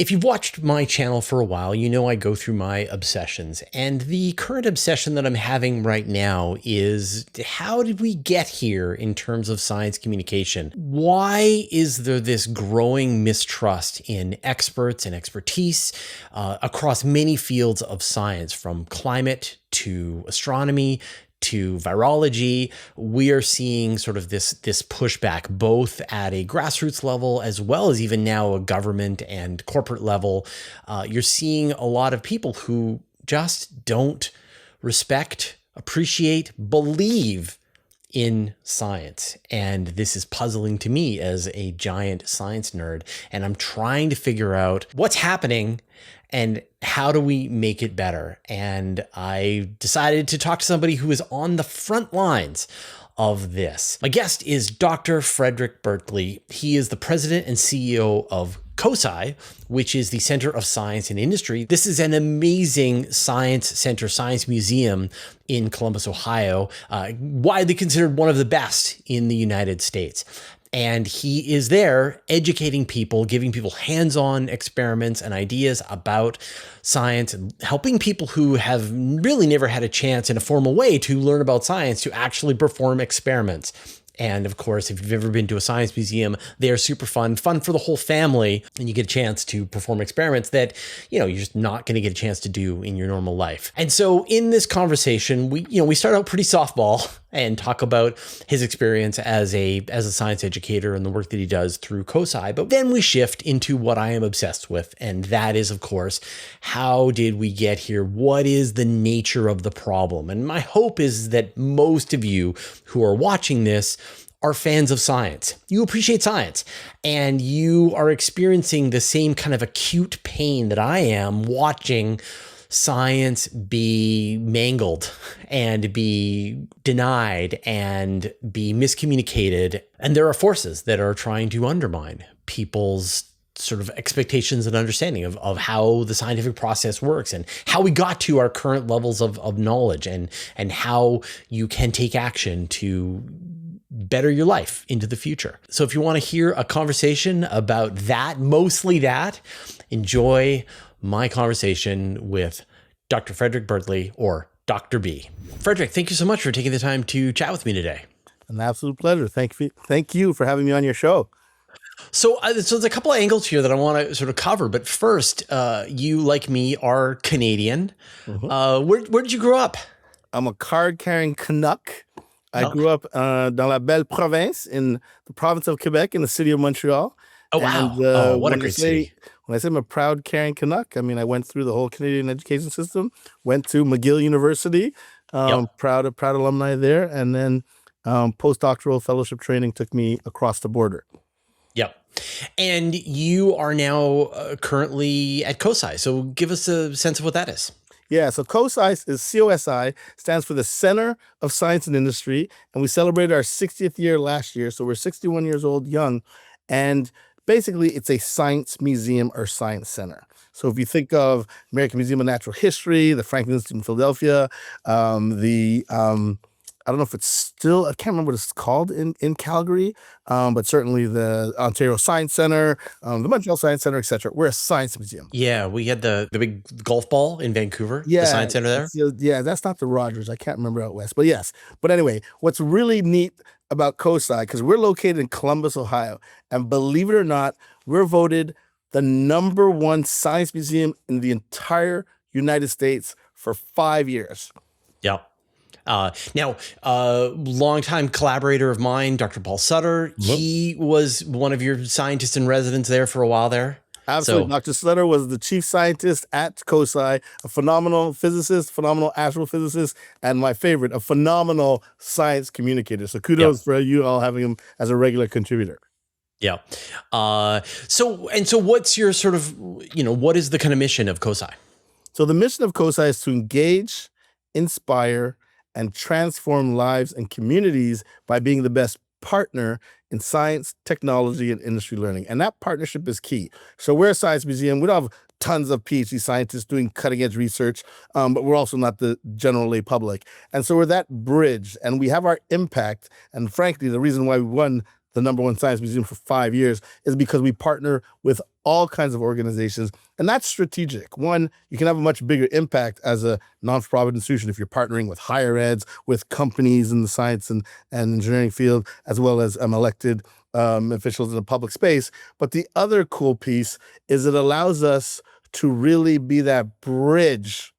If you've watched my channel for a while, you know I go through my obsessions. And the current obsession that I'm having right now is how did we get here in terms of science communication? Why is there this growing mistrust in experts and expertise across many fields of science, from climate to astronomy to virology? We are seeing sort of this pushback both at a grassroots level as well as even now a government and corporate level. You're seeing a lot of people who just don't respect, appreciate, believe in science. And this is puzzling to me as a giant science nerd. And I'm trying to figure out what's happening and how do we make it better? And I decided to talk to somebody who is on the front lines of this. My guest is Dr. Frederic Bertley. He is the president and CEO of COSI, which is the Center of Science and Industry. This is an amazing science center, science museum in Columbus, Ohio, widely considered one of the best in the United States. And he is there educating people, giving people hands-on experiments and ideas about science, and helping people who have really never had a chance in a formal way to learn about science to actually perform experiments. And of course, if you've ever been to a science museum, they are super fun for the whole family. And you get a chance to perform experiments that, you're just not going to get a chance to do in your normal life. And so in this conversation, we start out pretty softball and talk about his experience as a science educator and the work that he does through COSI. But then we shift into what I am obsessed with. And that is, of course, how did we get here? What is the nature of the problem? And my hope is that most of you who are watching this are fans of science. You appreciate science, and you are experiencing the same kind of acute pain that I am watching science be mangled and be denied and be miscommunicated. And there are forces that are trying to undermine people's sort of expectations and understanding of how the scientific process works and how we got to our current levels of knowledge and how you can take action to better your life into the future. So if you want to hear a conversation about that, mostly that, enjoy my conversation with Dr. Frederic Bertley, or Dr. B. Frederic, thank you so much for taking the time to chat with me today. An absolute pleasure. Thank you for having me on your show. So there's a couple of angles here that I want to sort of cover. But first, you, like me, are Canadian. Mm-hmm. Where did you grow up? I'm a card-carrying Canuck. I grew up dans la belle province, in the province of Quebec, in the city of Montreal. Oh, wow. And, what a great city. When I say I'm a proud carrying Canuck, I mean, I went through the whole Canadian education system, went to McGill University, proud alumni there, and then postdoctoral fellowship training took me across the border. Yep. And you are now currently at COSI. So give us a sense of what that is. Yeah, so COSI is COSI, stands for the Center of Science and Industry, and we celebrated our 60th year last year, so we're 61 years old, young, and basically it's a science museum or science center. So if you think of American Museum of Natural History, the Franklin Institute in Philadelphia, I don't know if it's still, I can't remember what it's called in Calgary, but certainly the Ontario Science Center, the Montreal Science Center, et cetera. We're a science museum. Yeah, we had the big golf ball in Vancouver, the Science Center there. Yeah, that's not the Rogers. I can't remember out west, but yes. But anyway, what's really neat about COSI, because we're located in Columbus, Ohio, and believe it or not, we're voted the #1 science museum in the entire United States for 5 years. Yeah. Now, longtime collaborator of mine, Dr. Paul Sutter, he was one of your scientists in residence there for a while there. Absolutely. So, Dr. Sutter was the chief scientist at COSI, a phenomenal physicist, phenomenal astrophysicist, and my favorite, a phenomenal science communicator. So kudos for you all having him as a regular contributor. Yeah. So what's your sort of, what is the kind of mission of COSI? So the mission of COSI is to engage, inspire, and transform lives and communities by being the best partner in science, technology, and industry learning. And that partnership is key. So we're a science museum. We don't have tons of PhD scientists doing cutting edge research, but we're also not the general lay public. And so we're that bridge, and we have our impact. And frankly, the reason why we won the #1 science museum for 5 years is because we partner with all kinds of organizations. And that's strategic. One, you can have a much bigger impact as a non-profit institution if you're partnering with higher eds, with companies in the science and engineering field, as well as elected officials in the public space. But the other cool piece is it allows us to really be that bridge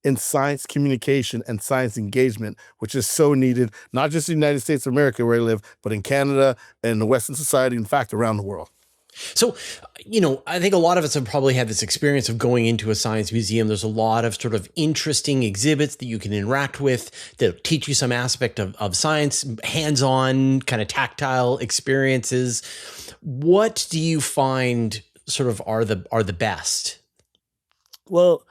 in science communication and science engagement, which is so needed, not just in the United States of America where I live, but in Canada and the Western society, in fact, around the world. So, I think a lot of us have probably had this experience of going into a science museum. There's a lot of sort of interesting exhibits that you can interact with that teach you some aspect of science, hands-on, kind of tactile experiences. What do you find sort of are the best? Well,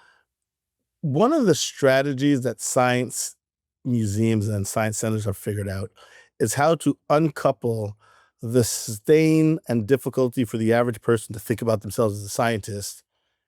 one of the strategies that science museums and science centers have figured out is how to uncouple the stain and difficulty for the average person to think about themselves as a scientist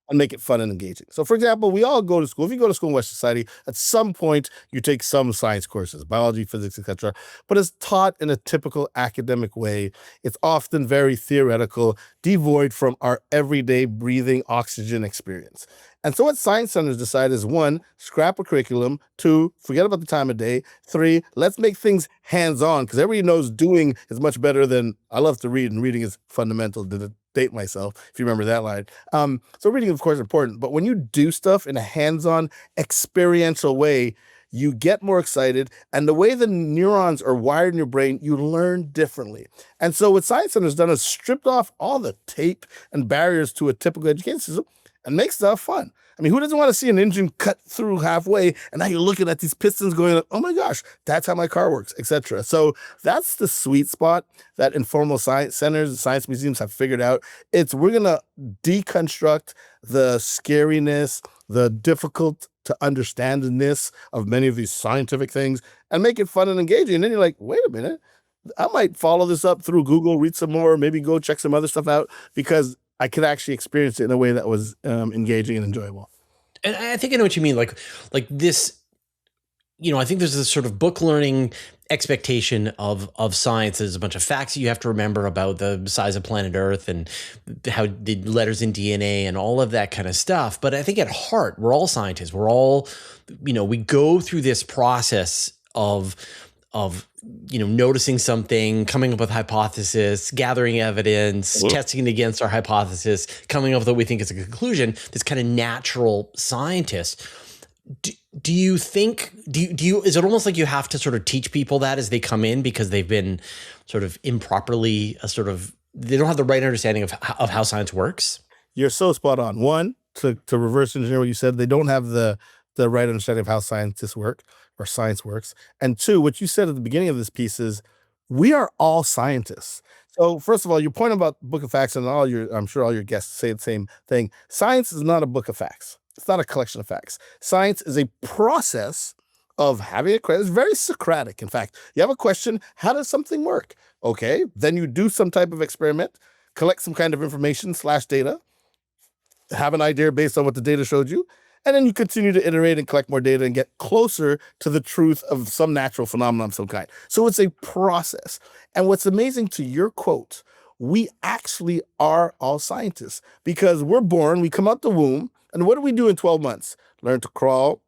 and make it fun and engaging. So, for example, we all go to school. If you go to school in Western society, at some point you take some science courses, biology, physics, etc. But it's taught in a typical academic way. It's often very theoretical, devoid from our everyday breathing oxygen experience. And so what science centers decide is 1, scrap a curriculum, 2, forget about the time of day, 3, let's make things hands-on, because everybody knows doing is much better than, I love to read, and reading is fundamental to date myself, if you remember that line. So reading, of course, is important, but when you do stuff in a hands-on, experiential way, you get more excited, and the way the neurons are wired in your brain, you learn differently. And so what Science Center has done is stripped off all the tape and barriers to a typical education system and make stuff fun. I mean, who doesn't want to see an engine cut through halfway, and now you're looking at these pistons going, oh my gosh, that's how my car works, etc. So that's the sweet spot that informal science centers and science museums have figured out. We're going to deconstruct the scariness, the difficult to understandness of many of these scientific things and make it fun and engaging. And then you're like, wait a minute, I might follow this up through Google, read some more, maybe go check some other stuff out, because I could actually experience it in a way that was engaging and enjoyable. And I think I know what you mean. Like this, I think there's this sort of book learning expectation of science. There's a bunch of facts you have to remember about the size of planet Earth and how the letters in DNA and all of that kind of stuff. But I think at heart, we're all scientists. We're all, we go through this process of noticing something, coming up with hypothesis, gathering evidence, testing it against our hypothesis, coming up with what we think is a conclusion. This kind of natural scientist. Do you think, is it almost like you have to sort of teach people that as they come in because they've been sort of improperly they don't have the right understanding of how science works? You're so spot on. One, to reverse engineer what you said, they don't have the right understanding of how scientists work or science works. And 2, what you said at the beginning of this piece is we are all scientists. So first of all, your point about book of facts, and I'm sure all your guests say the same thing. Science is not a book of facts. It's not a collection of facts. Science is a process of having a question. It's very Socratic. In fact, you have a question, how does something work? Okay, then you do some type of experiment, collect some kind of information / data, have an idea based on what the data showed you, and then you continue to iterate and collect more data and get closer to the truth of some natural phenomenon of some kind. So it's a process. And what's amazing to your quote, we actually are all scientists because we're born, we come out the womb, and what do we do in 12 months? Learn to crawl.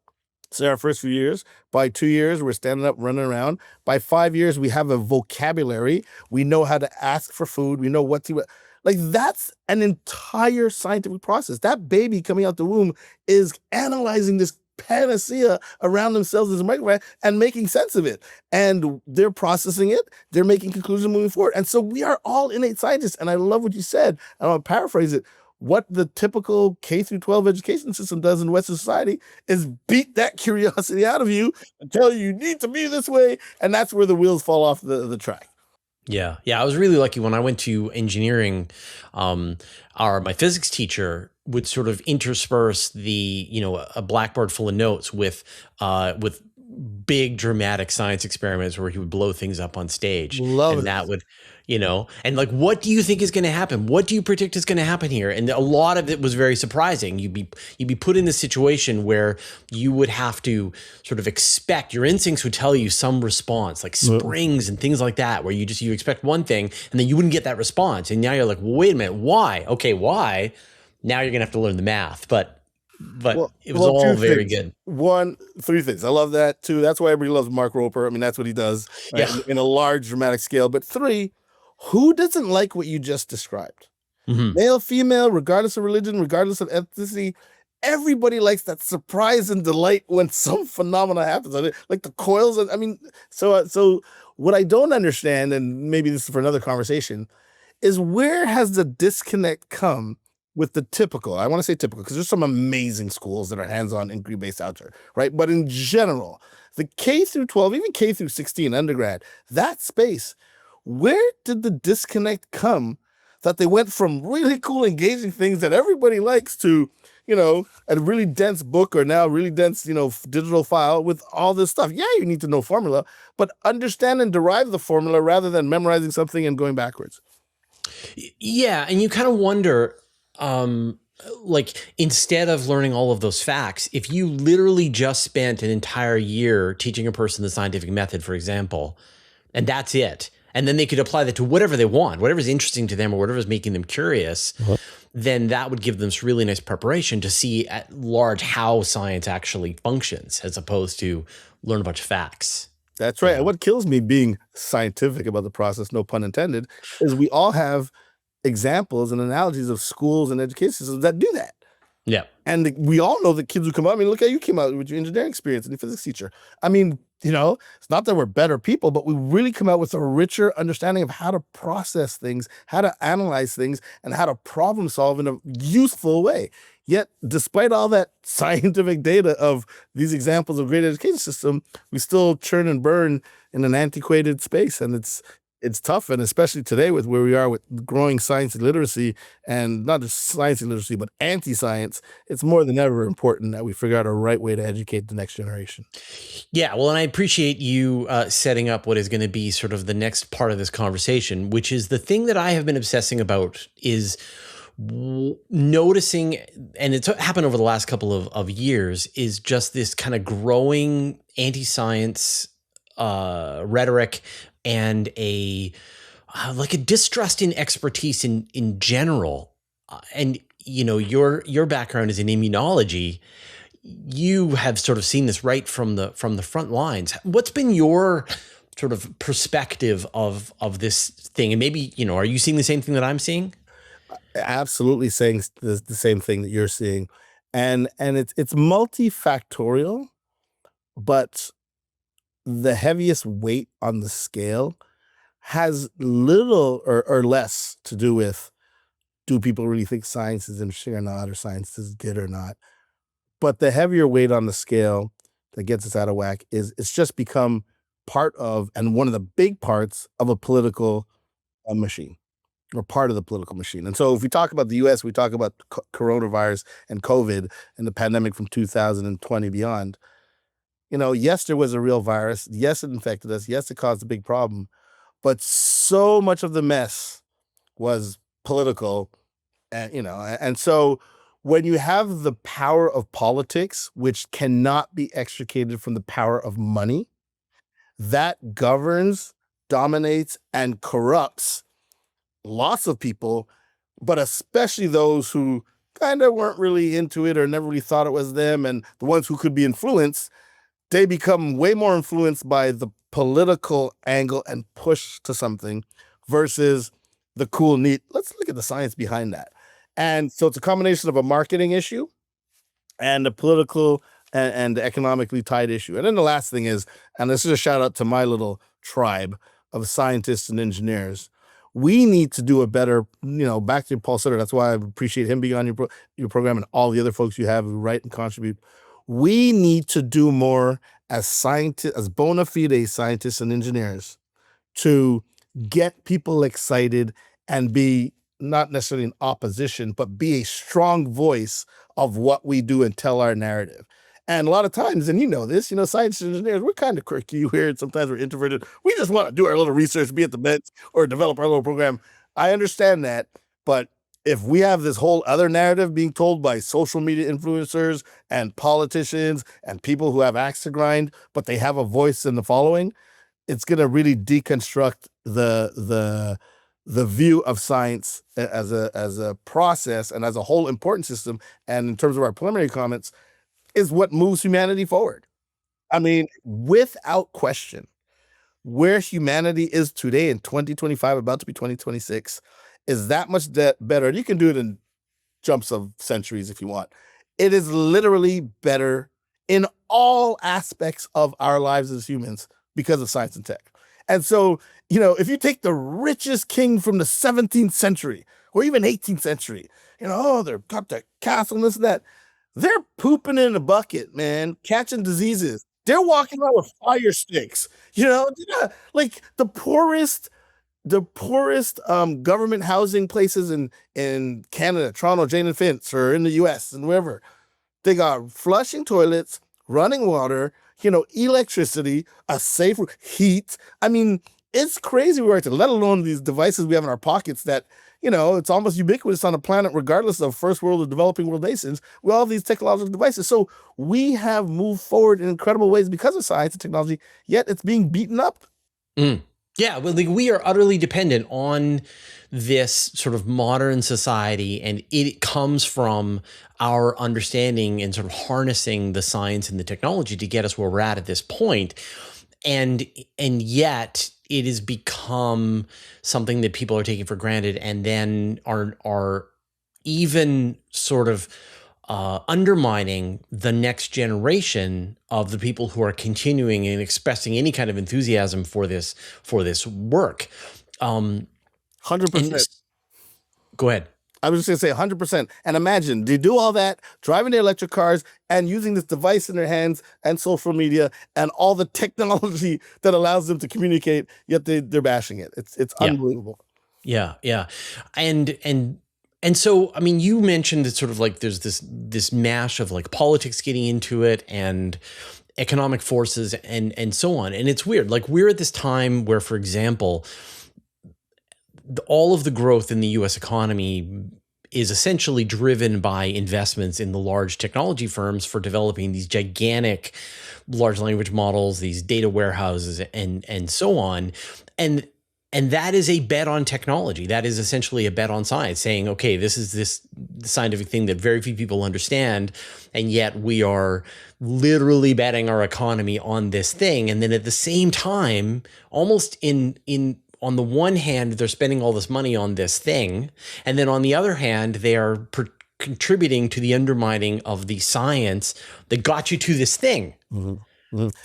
Say our first few years. By 2 years, we're standing up, running around. By 5 years, we have a vocabulary. We know how to ask for food. We know what to... Like, that's an entire scientific process. That baby coming out the womb is analyzing this panacea around themselves as a microphone and making sense of it. And they're processing it. They're making conclusions moving forward. And so we are all innate scientists. And I love what you said. And I'll paraphrase it. What the typical K through 12 education system does in Western society is beat that curiosity out of you and tell you need to be this way. And that's where the wheels fall off the track. Yeah. I was really lucky when I went to engineering. My physics teacher would sort of intersperse a blackboard full of notes with big dramatic science experiments where he would blow things up on stage, Love and it. that would, and like, what do you think is going to happen? What do you predict is going to happen here? And a lot of it was very surprising. You'd be put in this situation where you would have to sort of expect, your instincts would tell you some response, like springs and things like that, where you expect one thing and then you wouldn't get that response, and now you're like, well, wait a minute, why? Okay, why? Now you're gonna have to learn the math, but it was all two very things. good. Three things. I love that too. That's why everybody loves Mark Roper. I mean, that's what he does, right? Yeah. In a large dramatic scale. But three, who doesn't like what you just described? Mhm. Male, female, regardless of religion, regardless of ethnicity, everybody likes that surprise and delight when some phenomena happens. Like the coils. I mean, so what I don't understand, and maybe this is for another conversation, is where has the disconnect come with the typical? I want to say typical because there's some amazing schools that are hands-on inquiry-based out there, right? But in general, the K through 12, even K through 16 undergrad, that space, where did the disconnect come that they went from really cool, engaging things that everybody likes to, a really dense book or now really dense, digital file with all this stuff? Yeah, you need to know formula, but understand and derive the formula rather than memorizing something and going backwards. Yeah, and you kind of wonder, like, instead of learning all of those facts, if you literally just spent an entire year teaching a person the scientific method, for example, and that's it, and then they could apply that to whatever they want, whatever's interesting to them or whatever's making them curious, then that would give them this really nice preparation to see at large how science actually functions, as opposed to learn a bunch of facts. That's right. And what kills me being scientific about the process, no pun intended, is we all have examples and analogies of schools and education systems that do that. Yeah. And we all know that kids who come out, I mean, look how you came out with your engineering experience and your physics teacher. I mean, it's not that we're better people, but we really come out with a richer understanding of how to process things, how to analyze things, and how to problem solve in a useful way. Yet, despite all that scientific data of these examples of great education system, we still churn and burn in an antiquated space. And it's tough, and especially today with where we are with growing science and literacy, and not just science and literacy, but anti-science, it's more than ever important that we figure out a right way to educate the next generation. Yeah, well, and I appreciate you setting up what is going to be sort of the next part of this conversation, which is the thing that I have been obsessing about is noticing, and it's happened over the last couple of years, is just this kind of growing anti-science rhetoric and a distrust in expertise in general. And your background is in immunology. You have sort of seen this right from the front lines. What's been your sort of perspective of this thing? And maybe, are you seeing the same thing that I'm seeing? Absolutely saying the same thing that you're seeing. And it's multifactorial, but the heaviest weight on the scale has little or less to do with, do people really think science is interesting or not, or science is good or not? But the heavier weight on the scale that gets us out of whack is it's just become part of, and one of the big parts of, a political machine, or part of the political machine. And so if we talk about the US, we talk about coronavirus and COVID and the pandemic from 2020 beyond. Yes, there was a real virus. Yes, it infected us. Yes, it caused a big problem. But so much of the mess was political. And so when you have the power of politics, which cannot be extricated from the power of money, that governs, dominates, and corrupts lots of people, but especially those who kind of weren't really into it or never really thought it was them, and the ones who could be influenced, they become way more influenced by the political angle and push to something versus the cool, neat, let's look at the science behind that. And so it's a combination of a marketing issue and a political and economically tied issue. And then the last thing is, and this is a shout out to my little tribe of scientists and engineers, we need to do a better, back to Paul Sutter. That's why I appreciate him being on your program and all the other folks you have who write and contribute. We need to do more as scientists, as bona fide scientists and engineers, to get people excited and be not necessarily in opposition, but be a strong voice of what we do and tell our narrative. And a lot of times, and you know this, science engineers, we're kind of quirky, weird. Sometimes we're introverted. We just want to do our little research, be at the bench, or develop our little program. I understand that. But if we have this whole other narrative being told by social media influencers and politicians and people who have axe to grind, but they have a voice in the following, it's going to really deconstruct the view of science as a process and as a whole important system. And in terms of our preliminary comments, is what moves humanity forward. I mean, without question, where humanity is today in 2025, about to be 2026, is that much better. You can do it in jumps of centuries if you want. It is literally better in all aspects of our lives as humans because of science and tech. And so, if you take the richest king from the 17th century or even 18th century, they've got the castle and this and that. They're pooping in a bucket, man, catching diseases. They're walking around with fire sticks. Like the poorest government housing places in Canada, Toronto, Jane and Finch, or in the US and wherever. They got flushing toilets, running water, electricity, a safe heat. I mean, it's crazy right there, let alone these devices we have in our pockets that, it's almost ubiquitous on the planet, regardless of first world or developing world nations. We all have these technological devices. So we have moved forward in incredible ways because of science and technology, yet it's being beaten up. Yeah, well, we are utterly dependent on this sort of modern society, and it comes from our understanding and sort of harnessing the science and the technology to get us where we're at this point. And yet it has become something that people are taking for granted, and then are even sort of undermining the next generation of the people who are continuing and expressing any kind of enthusiasm for this work. 100%. Go ahead. I was just going to say 100%. And imagine they do all that, driving their electric cars and using this device in their hands and social media and all the technology that allows them to communicate, yet they're bashing it. It's unbelievable. Yeah. And so, I mean, you mentioned that sort of like there's this mash of like politics getting into it and economic forces and so on. And it's weird. Like we're at this time where, for example, all of the growth in the US economy is essentially driven by investments in the large technology firms for developing these gigantic large language models, these data warehouses and so on. And that is a bet on technology. That is essentially a bet on science, saying, okay, this is this scientific thing that very few people understand, and yet we are literally betting our economy on this thing. And then at the same time, almost on the one hand, they're spending all this money on this thing, and then on the other hand, they are contributing to the undermining of the science that got you to this thing. Mm-hmm.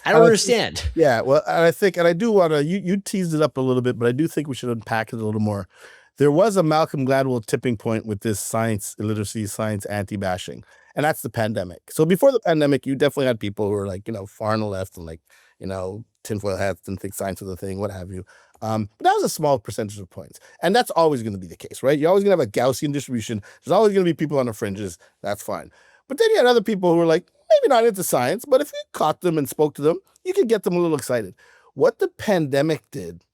I don't understand. Yeah, well, I think, and I do want to, you teased it up a little bit, but I do think we should unpack it a little more. There was a Malcolm Gladwell tipping point with this science illiteracy, science anti-bashing, and that's the pandemic. So before the pandemic, you definitely had people who were like, far on the left and like, tinfoil hats, didn't think science was a thing, what have you. But that was a small percentage of points. And that's always going to be the case, right? You're always going to have a Gaussian distribution. There's always going to be people on the fringes. That's fine. But then you had other people who were like, maybe not into science, but if you caught them and spoke to them, you could get them a little excited. What the pandemic did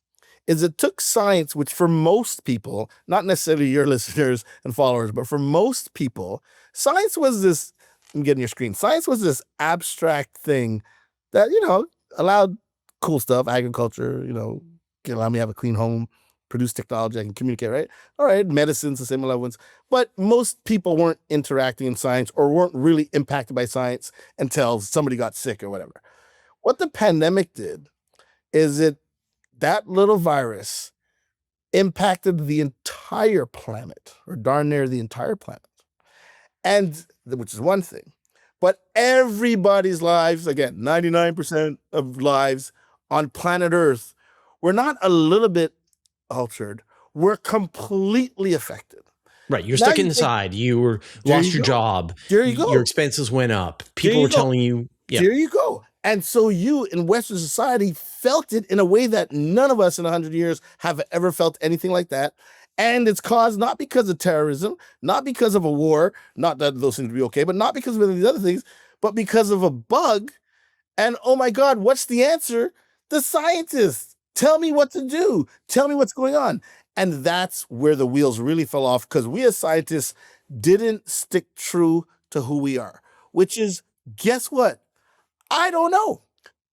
is it took science, which for most people, not necessarily your listeners and followers, but for most people, science was this, I'm getting your screen, science was this abstract thing that, allowed cool stuff, agriculture, allow me to have a clean home, produce technology, I can communicate, right? All right, medicine's the same ones. But most people weren't interacting in science or weren't really impacted by science until somebody got sick or whatever. What the pandemic did is that little virus impacted the entire planet, or darn near the entire planet. And, which is one thing. But everybody's lives, again, 99% of lives on planet Earth were not a little bit altered, we're completely affected. Right. You're stuck inside. You lost your job. There you go. Your expenses went up. People were telling you. Yeah. There you go. And so you in Western society felt it in a way that none of us in 100 years have ever felt anything like that. And it's caused not because of terrorism, not because of a war, not that those things would be okay, but not because of these other things, but because of a bug. And oh my God, what's the answer? The scientists. Tell me what to do. Tell me what's going on. And that's where the wheels really fell off because we as scientists didn't stick true to who we are, which is, guess what? I don't know.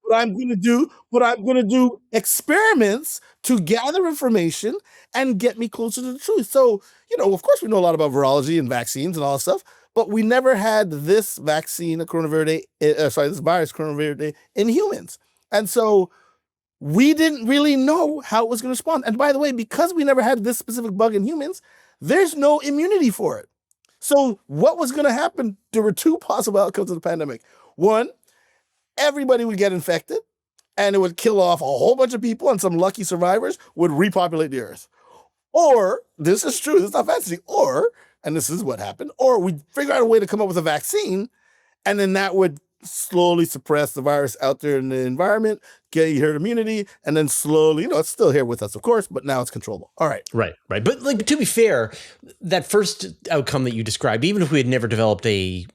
But I'm going to do experiments to gather information and get me closer to the truth. So, of course, we know a lot about virology and vaccines and all that stuff, but we never had this vaccine, this virus, coronavirus, in humans. And so we didn't really know how it was going to respond. And by the way, because we never had this specific bug in humans, there's no immunity for it. So what was going to happen? There were two possible outcomes of the pandemic. One, everybody would get infected and it would kill off a whole bunch of people and some lucky survivors would repopulate the earth. Or, this is true, this is not fantasy, and this is what happened, or we'd figure out a way to come up with a vaccine and then that would slowly suppress the virus out there in the environment, get herd immunity, and then slowly, it's still here with us, of course, but now it's controllable. All right. Right. But to be fair, that first outcome that you described, even if we had never developed a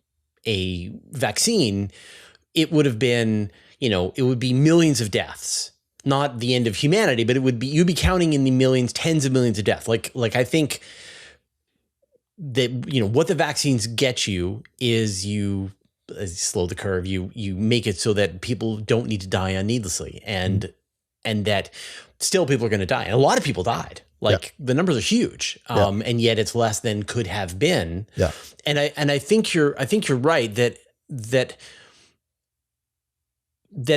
vaccine, it would have been, it would be millions of deaths, not the end of humanity, but you'd be counting in the millions, tens of millions of deaths. Like I think that, what the vaccines get you is you slow the curve. You make it so that people don't need to die needlessly, and that still people are going to die. And a lot of people died. The numbers are huge, and yet it's less than could have been. Yeah. And I think you're right that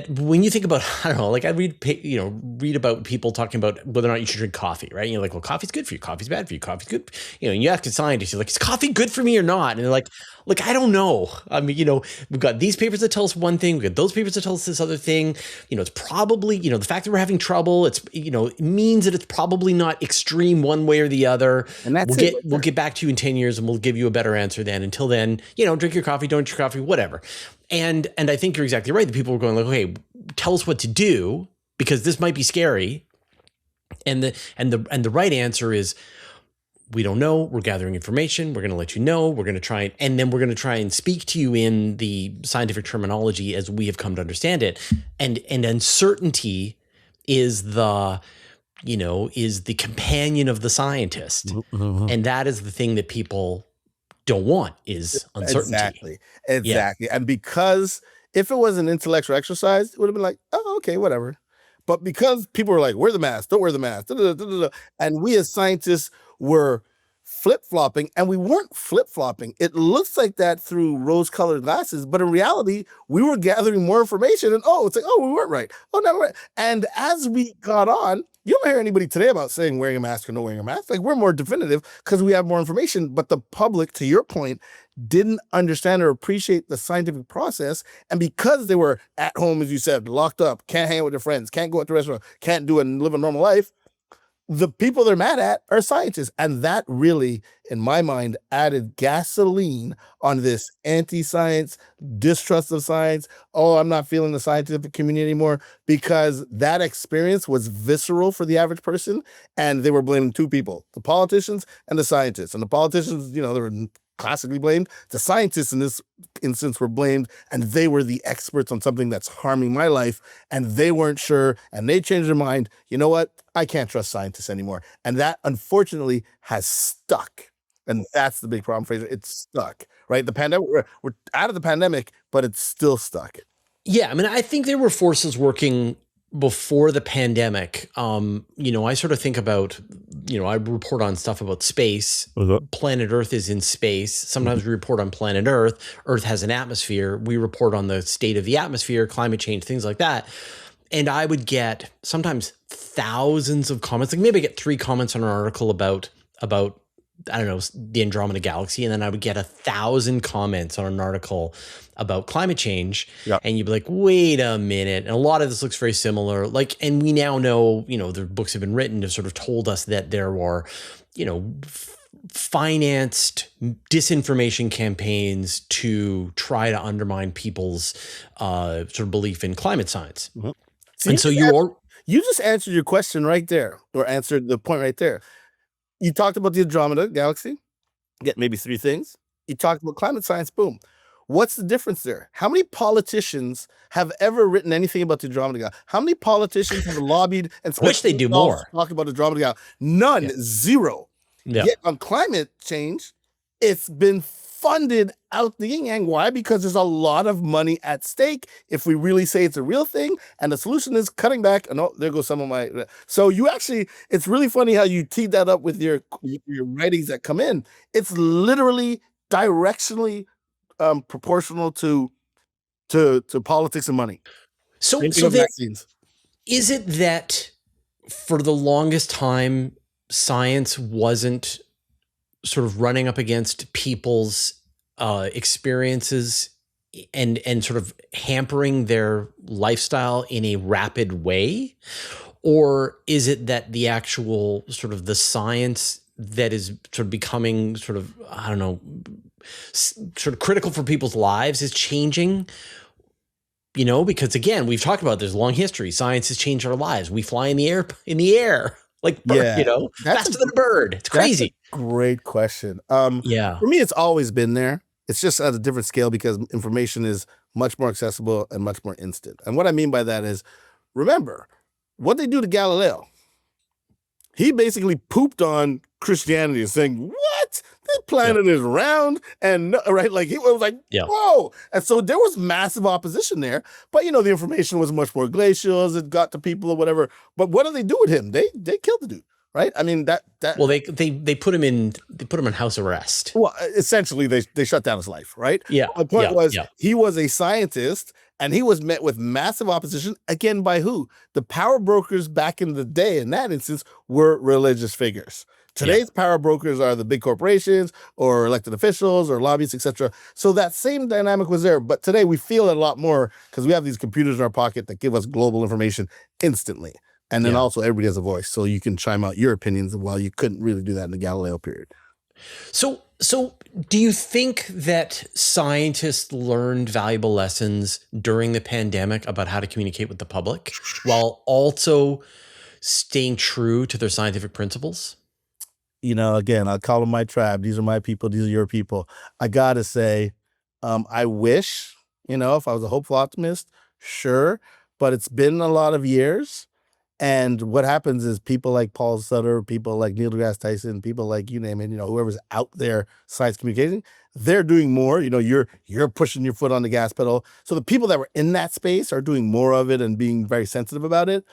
when you think about, I don't know, like I read about people talking about whether or not you should drink coffee, right? And you're like, well, coffee's good for you. Coffee's bad for you. Coffee's good. And you ask a scientist, you're like, is coffee good for me or not? And they're like, look, I don't know. I mean, we've got these papers that tell us one thing. We've got those papers that tell us this other thing. It's probably, the fact that we're having trouble, it means that it's probably not extreme one way or the other. And that's we'll get back to you in 10 years and we'll give you a better answer then. Until then, drink your coffee, don't drink your coffee, whatever. And I think you're exactly right. The people were going like, okay, tell us what to do because this might be scary. And the right answer is, we don't know. We're gathering information. We're going to let you know. We're going to try and speak to you in the scientific terminology as we have come to understand it. And uncertainty is the companion of the scientist. Mm-hmm. And that is the thing that people don't want is uncertainty. Exactly. And because if it was an intellectual exercise, it would have been like, oh, okay, whatever. But because people were like, wear the mask, don't wear the mask, and we as scientists were flip-flopping, and we weren't flip-flopping. It looks like that through rose-colored glasses, but in reality, we were gathering more information, and it's like, we weren't right. Oh, no, we're right. And as we got on, you don't hear anybody today about saying wearing a mask or no wearing a mask. Like, we're more definitive because we have more information, but the public, to your point, didn't understand or appreciate the scientific process. And because they were at home, as you said, locked up, can't hang out with their friends, can't go out to a restaurant, can't do it and live a normal life, the people they're mad at are scientists. And that really, in my mind, added gasoline on this anti-science, distrust of science. Oh, I'm not feeling the scientific community anymore, because that experience was visceral for the average person. And they were blaming two people, the politicians and the scientists. And the politicians, they were classically blamed. The scientists in this instance were blamed, and they were the experts on something that's harming my life, and they weren't sure, and they changed their mind. You know what? I can't trust scientists anymore. And that, unfortunately, has stuck. And that's the big problem, Fraser. It's stuck, right? The pandemic, we're out of the pandemic, but it's still stuck. Yeah, I mean, I think there were forces working before the pandemic. I sort of think about, I report on stuff about space. Planet Earth is in space. Sometimes we report on planet Earth. Earth has an atmosphere. We report on the state of the atmosphere, climate change, things like that. And I would get sometimes thousands of comments. Like maybe I get 3 comments on an article about I don't know, the Andromeda Galaxy, and then I would get 1,000 comments on an article about climate change. Yep. And you'd be like, wait a minute. And a lot of this looks very similar. And we now know, the books have been written to sort of told us that there are, financed disinformation campaigns to try to undermine people's sort of belief in climate science. Mm-hmm. And so you just answered your question right there, or answered the point right there. You talked about the Andromeda Galaxy, get maybe 3 things. You talked about climate science, boom. What's the difference there? How many politicians have ever written anything about the Andromeda Galaxy? How many politicians have lobbied and I wish spent they'd do $2 more. talking about the Andromeda Galaxy? None, Yeah. zero. Yeah. Yet on climate change, it's been funded out the yin yang. Why? Because there's a lot of money at stake if we really say it's a real thing. And the solution is cutting back. And oh, there goes some of my. So you actually, it's really funny how you teed that up with your writings that come in. It's literally directionally proportional to politics and money. So vaccines. Is it that for the longest time, science wasn't sort of running up against people's experiences and sort of hampering their lifestyle in a rapid way? Or is it that the actual sort of the science that is sort of becoming sort of, I don't know, sort of critical for people's lives is changing? You know, because again, we've talked about there's a long history. Science has changed our lives. We fly in the air like bird, you know, faster than a bird. It's crazy. Great question. Yeah. For me, it's always been there. It's just at a different scale because information is much more accessible and much more instant. And what I mean by that is, remember what they do to Galileo. He basically pooped on Christianity and saying, what? The planet is round, and right, like he was like, whoa. And so there was massive opposition there. But you know, the information was much more glacial as it got to people or whatever. But what do they do with him? They killed the dude, right? I mean that. Well, they put him in house arrest. Well, essentially they shut down his life, right? Yeah. The point was he was a scientist. And he was met with massive opposition, again, by who? The power brokers back in the day, in that instance, were religious figures. Today's power brokers are the big corporations or elected officials or lobbyists, etc. So that same dynamic was there. But today we feel it a lot more because we have these computers in our pocket that give us global information instantly. And then also everybody has a voice. So you can chime out your opinions while you couldn't really do that in the Galileo period. So do you think that scientists learned valuable lessons during the pandemic about how to communicate with the public while also staying true to their scientific principles? You know, again, I'll call them my tribe. These are my people. These are your people. I got to say, I wish, you know, if I was a hopeful optimist, sure. But it's been a lot of years. And what happens is people like Paul Sutter, people like Neil deGrasse Tyson, people like you name it, you know, whoever's out there science communicating, they're doing more. You know, you're pushing your foot on the gas pedal. So the people that were in that space are doing more of it and being very sensitive about it.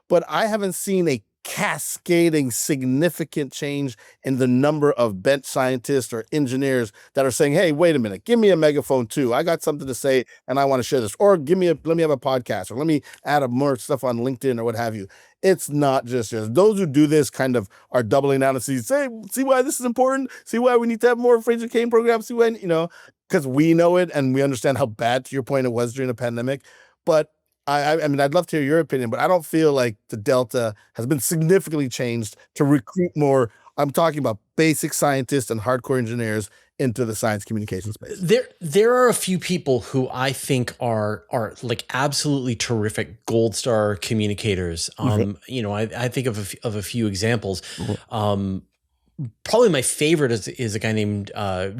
But I haven't seen a cascading significant change in the number of bench scientists or engineers that are saying, hey, wait a minute, give me a megaphone too. I got something to say and I want to share this. Or let me have a podcast, or let me add more stuff on LinkedIn or what have you. It's not just those who do this kind of are doubling down and see why this is important. See why we need to have more Fraser Cain programs. See why, you know, because we know it and we understand how bad, to your point, it was during the pandemic. But I mean, I'd love to hear your opinion, but I don't feel like the Delta has been significantly changed to recruit more. I'm talking about basic scientists and hardcore engineers into the science communication space. There are a few people who I think are like absolutely terrific gold star communicators. You know, I think of a few examples. Probably my favorite is a guy named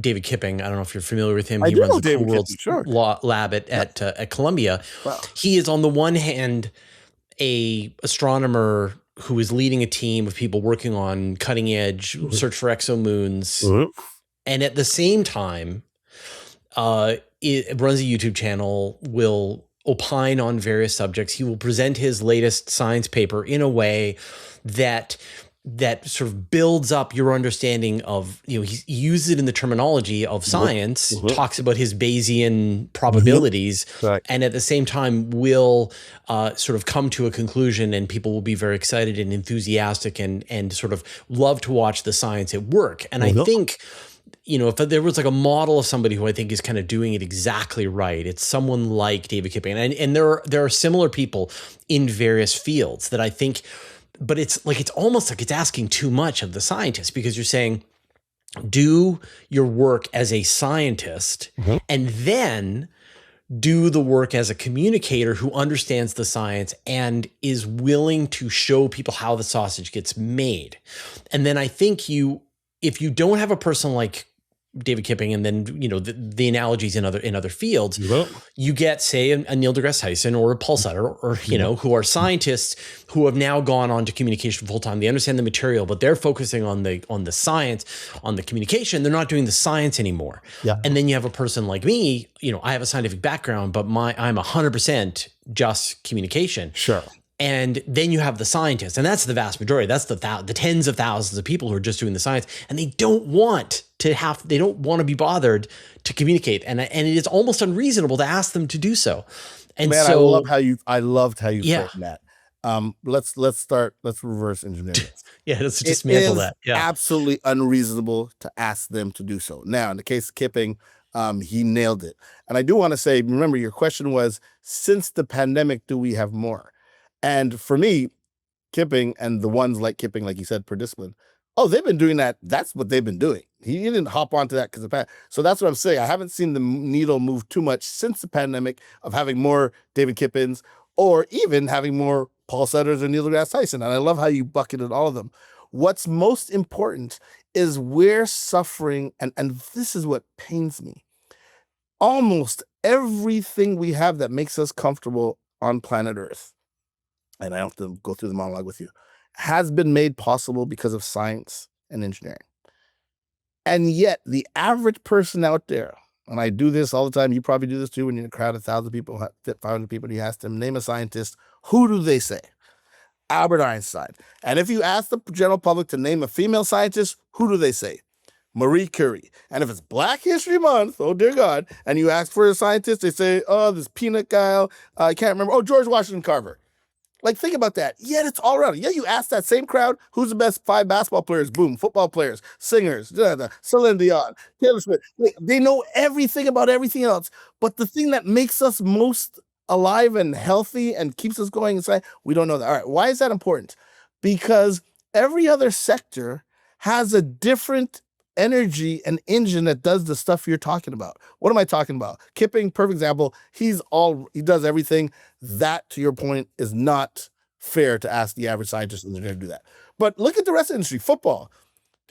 David Kipping. I don't know if you're familiar with him. He runs the Cool World's Law Lab at Columbia. Wow. He is on the one hand a astronomer who is leading a team of people working on cutting edge search for exomoons, and at the same time, it runs a YouTube channel. Will opine on various subjects. He will present his latest science paper in a way that sort of builds up your understanding of, you know, he uses it in the terminology of science, talks about his Bayesian probabilities, and at the same time will sort of come to a conclusion, and people will be very excited and enthusiastic and sort of love to watch the science at work. And I think, you know, if there was like a model of somebody who I think is kind of doing it exactly right, it's someone like David Kipping. And there are similar people in various fields that I think. But it's almost like it's asking too much of the scientist, because you're saying, do your work as a scientist and then do the work as a communicator who understands the science and is willing to show people how the sausage gets made. And then I think if you don't have a person like David Kipping, and then the analogies in other fields, Yep. you get, say, a Neil deGrasse Tyson or a Paul Sutter, or who are scientists who have now gone on to communication full time. They understand the material, but they're focusing on the science, on the communication. They're not doing the science anymore. Yeah. And then you have a person like me. I have a scientific background, but I'm 100% just communication. Sure. And then you have the scientists, and that's the vast majority. That's the tens of thousands of people who are just doing the science, and they don't want to be bothered to communicate, and it is almost unreasonable to ask them to do so. And man, so I loved how you Yeah. framed that. Let's reverse engineer this. yeah, let's dismantle that. Yeah, Absolutely unreasonable to ask them to do so. Now, in the case of Kipping, he nailed it. And I do want to say, remember, your question was, since the pandemic, do we have more? And for me, Kipping and the ones like Kipping, like you said, per discipline, they've been doing that. That's what they've been doing. He didn't hop onto that because of the So that's what I'm saying. I haven't seen the needle move too much since the pandemic of having more David Kippings or even having more Paul Sutters or Neil deGrasse Tyson. And I love how you bucketed all of them. What's most important is we're suffering, and this is what pains me. Almost everything we have that makes us comfortable on planet Earth, and I don't have to go through the monologue with you, has been made possible because of science and engineering. And yet the average person out there, and I do this all the time, you probably do this too, when you're in a crowd of 1,000 people, 500 people, and you ask them, name a scientist, who do they say? Albert Einstein. And if you ask the general public to name a female scientist, who do they say? Marie Curie. And if it's Black History Month, oh dear God, and you ask for a scientist, they say, this peanut guy, I can't remember, George Washington Carver. Like, think about that. Yet it's all around. Yeah, you ask that same crowd, who's the best 5 basketball players? Boom. Football players, singers, Celine Dion, Taylor Swift. They know everything about everything else. But the thing that makes us most alive and healthy and keeps us going inside, we don't know that. All right, why is that important? Because every other sector has a different energy and engine that does the stuff you're talking about. What am I talking about? Kipping, perfect example. He does everything. That, to your point, is not fair to ask the average scientist, and they're going to do that. But look at the rest of the industry. Football.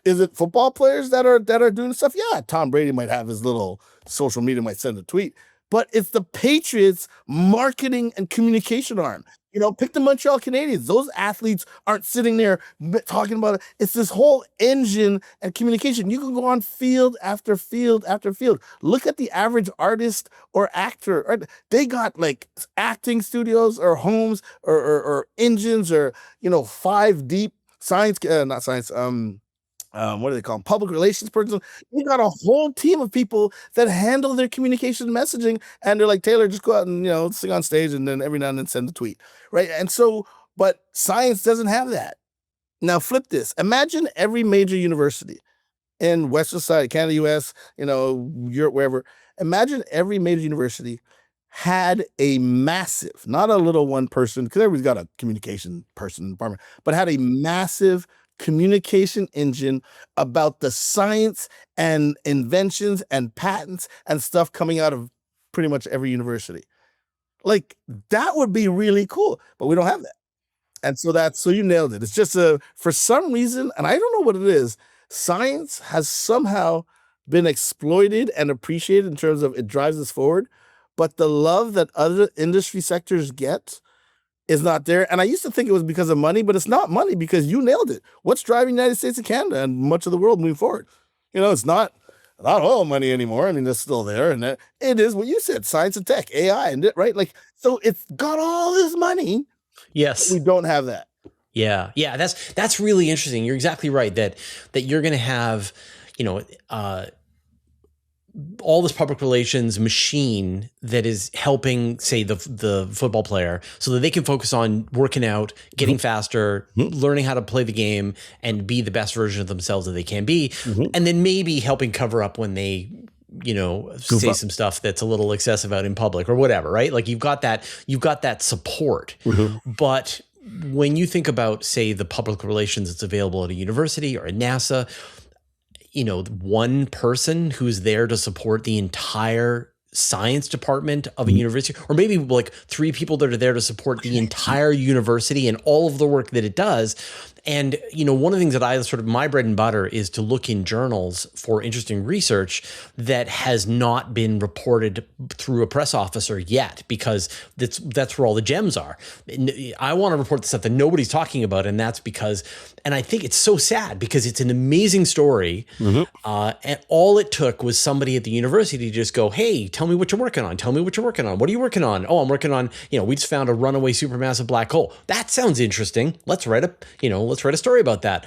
Is it football players that are doing stuff? Yeah, Tom Brady might have his little social media, might send a tweet. But it's the Patriots' marketing and communication arm. Pick the Montreal Canadiens. Those athletes aren't sitting there talking about it. It's this whole engine and communication. You can go on field after field after field. Look at the average artist or actor. Right? They got like acting studios or homes or engines or 5 deep science, not science, what do they call them? Public relations person. You got a whole team of people that handle their communication messaging, and they're like, Taylor, just go out and sing on stage, and then every now and then send a tweet, right? And so, but science doesn't have that. Now flip this. Imagine every major university in Western side, Canada, US, Europe, wherever. Imagine every major university had a massive, not a little one person, because everybody's got a communication person department, but had a massive communication engine about the science and inventions and patents and stuff coming out of pretty much every university. Like, that would be really cool, but we don't have that. And so you nailed it. It's just for some reason, and I don't know what it is, science has somehow been exploited and appreciated in terms of it drives us forward, but the love that other industry sectors get is not there. And I used to think it was because of money, but it's not money, because you nailed it. What's driving the United States and Canada and much of the world moving forward? It's not oil money anymore. I mean, it's still there. And it is what you said, science and tech, AI, and right? Like, so it's got all this money. Yes. We don't have that. Yeah. Yeah. That's really interesting. You're exactly right that you're going to have, all this public relations machine that is helping, say, the football player so that they can focus on working out, getting faster, learning how to play the game, and be the best version of themselves that they can be. And then maybe helping cover up when they, say some stuff that's a little excessive out in public or whatever, right? Like you've got that support. But when you think about, say, the public relations that's available at a university or at NASA, one person who's there to support the entire science department of a university, or maybe like 3 people that are there to support the entire university and all of the work that it does. And, one of the things that I sort of, my bread and butter is to look in journals for interesting research that has not been reported through a press officer yet, because that's where all the gems are. I want to report the stuff that nobody's talking about. And that's because, and I think it's so sad because it's an amazing story. And all it took was somebody at the university to just go, hey, tell me what you're working on. Tell me what you're working on. What are you working on? Oh, I'm working on, we just found a runaway supermassive black hole. That sounds interesting. Let's write a story about that.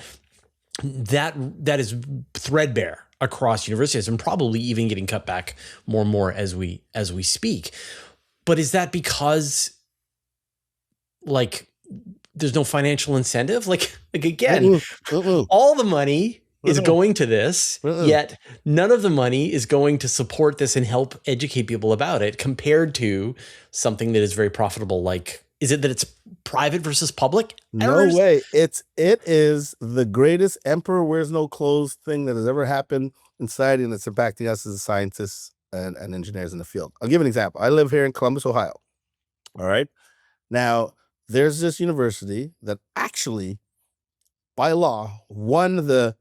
That is threadbare across universities and probably even getting cut back more and more as we speak. But is that because there's no financial incentive? Again, all the money is going to this, yet none of the money is going to support this and help educate people about it compared to something that is very profitable. Is it that it's private versus public? No way. It is the greatest emperor wears no clothes thing that has ever happened in society, and it's impacting us as scientists and engineers in the field. I'll give an example. I live here in Columbus, Ohio. All right. Now, there's this university that actually, by law, won the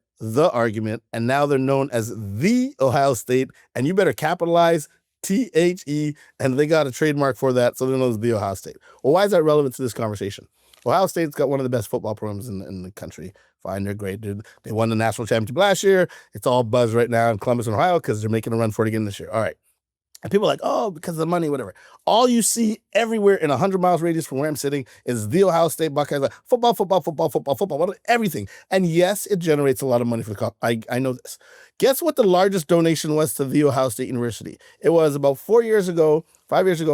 argument, and now they're known as the Ohio State, and you better capitalize THE, and they got a trademark for that, so they're known as the Ohio State. Well, why is that relevant to this conversation? Ohio State's got one of the best football programs in the country. Fine, they're great. They won the national championship last year. It's all buzz right now in Columbus, Ohio, because they're making a run for it again this year. All right. And people are like, oh, because of the money, whatever. All you see everywhere in 100 miles radius from where I'm sitting is the Ohio State Buckeyes, like football, everything. And yes, it generates a lot of money for the club. I know this. Guess what the largest donation was to the Ohio State University? It was about 5 years ago,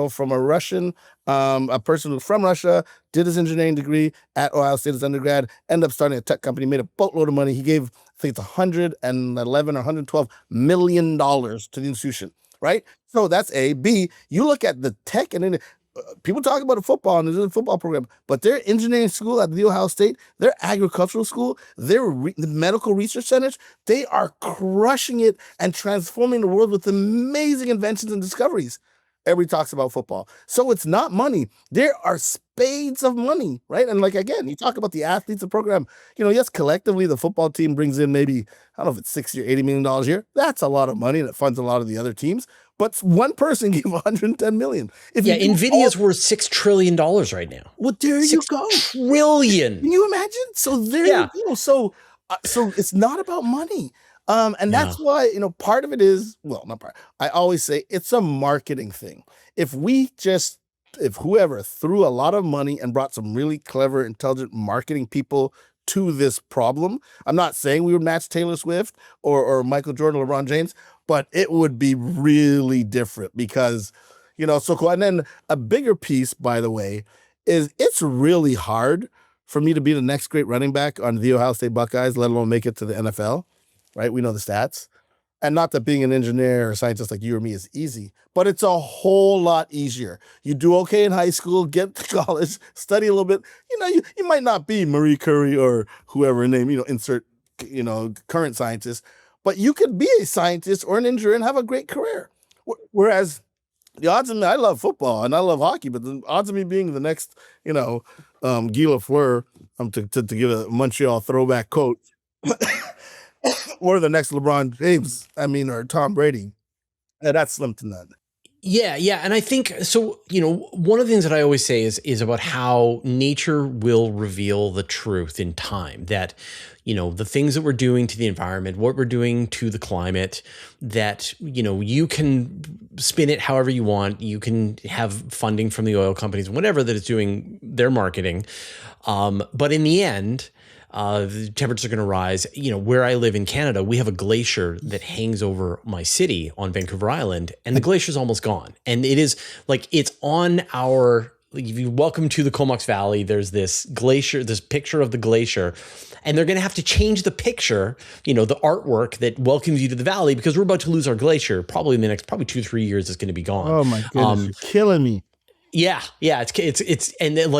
from a Russian, a person from Russia, did his engineering degree at Ohio State as undergrad, ended up starting a tech company, made a boatload of money. He gave, I think it's $111 or $112 million to the institution. Right? So that's A. B, you look at the tech, and then people talk about the football and the football program, but their engineering school at the Ohio State, their agricultural school, their medical research centers, they are crushing it and transforming the world with amazing inventions and discoveries. Everybody talks about football. So it's not money. There are spades of money, right? And again, you talk about the athletes, the program, yes, collectively the football team brings in maybe, I don't know if it's $60 or $80 million a year. That's a lot of money and it funds a lot of the other teams. But one person gave $110 million. NVIDIA's worth $6 trillion right now. Well, there you go. $6 trillion. Can you imagine? So there you go. So it's not about money. And that's why, part of it is, well, not part. I always say it's a marketing thing. If whoever threw a lot of money and brought some really clever, intelligent marketing people to this problem, I'm not saying we would match Taylor Swift or Michael Jordan or LeBron James, but it would be really different because, so cool. And then a bigger piece, by the way, is it's really hard for me to be the next great running back on the Ohio State Buckeyes, let alone make it to the NFL. Right? We know the stats. And not that being an engineer or a scientist like you or me is easy, but it's a whole lot easier. You do okay in high school, get to college, study a little bit. You might not be Marie Curie or whoever name, insert, current scientist, but you could be a scientist or an engineer and have a great career. Whereas the odds of me, I love football and I love hockey, but the odds of me being the next, Guy Lafleur, to give a Montreal throwback coach, or the next LeBron James, or Tom Brady. That's slim to none. Yeah. And I think, so, one of the things that I always say is about how nature will reveal the truth in time, that, the things that we're doing to the environment, what we're doing to the climate, that, you can spin it however you want. You can have funding from the oil companies, whatever that is doing their marketing. But in the end, the temperatures are going to rise. Where I live in Canada, we have a glacier that hangs over my city on Vancouver Island, and the glacier is almost gone. And it is it's on our, if you welcome to the Comox Valley, there's this glacier, this picture of the glacier, and they're going to have to change the picture, the artwork that welcomes you to the valley, because we're about to lose our glacier. Probably in the next 2-3 years, it's going to be gone. Oh my goodness, you're killing me. Yeah, it's and then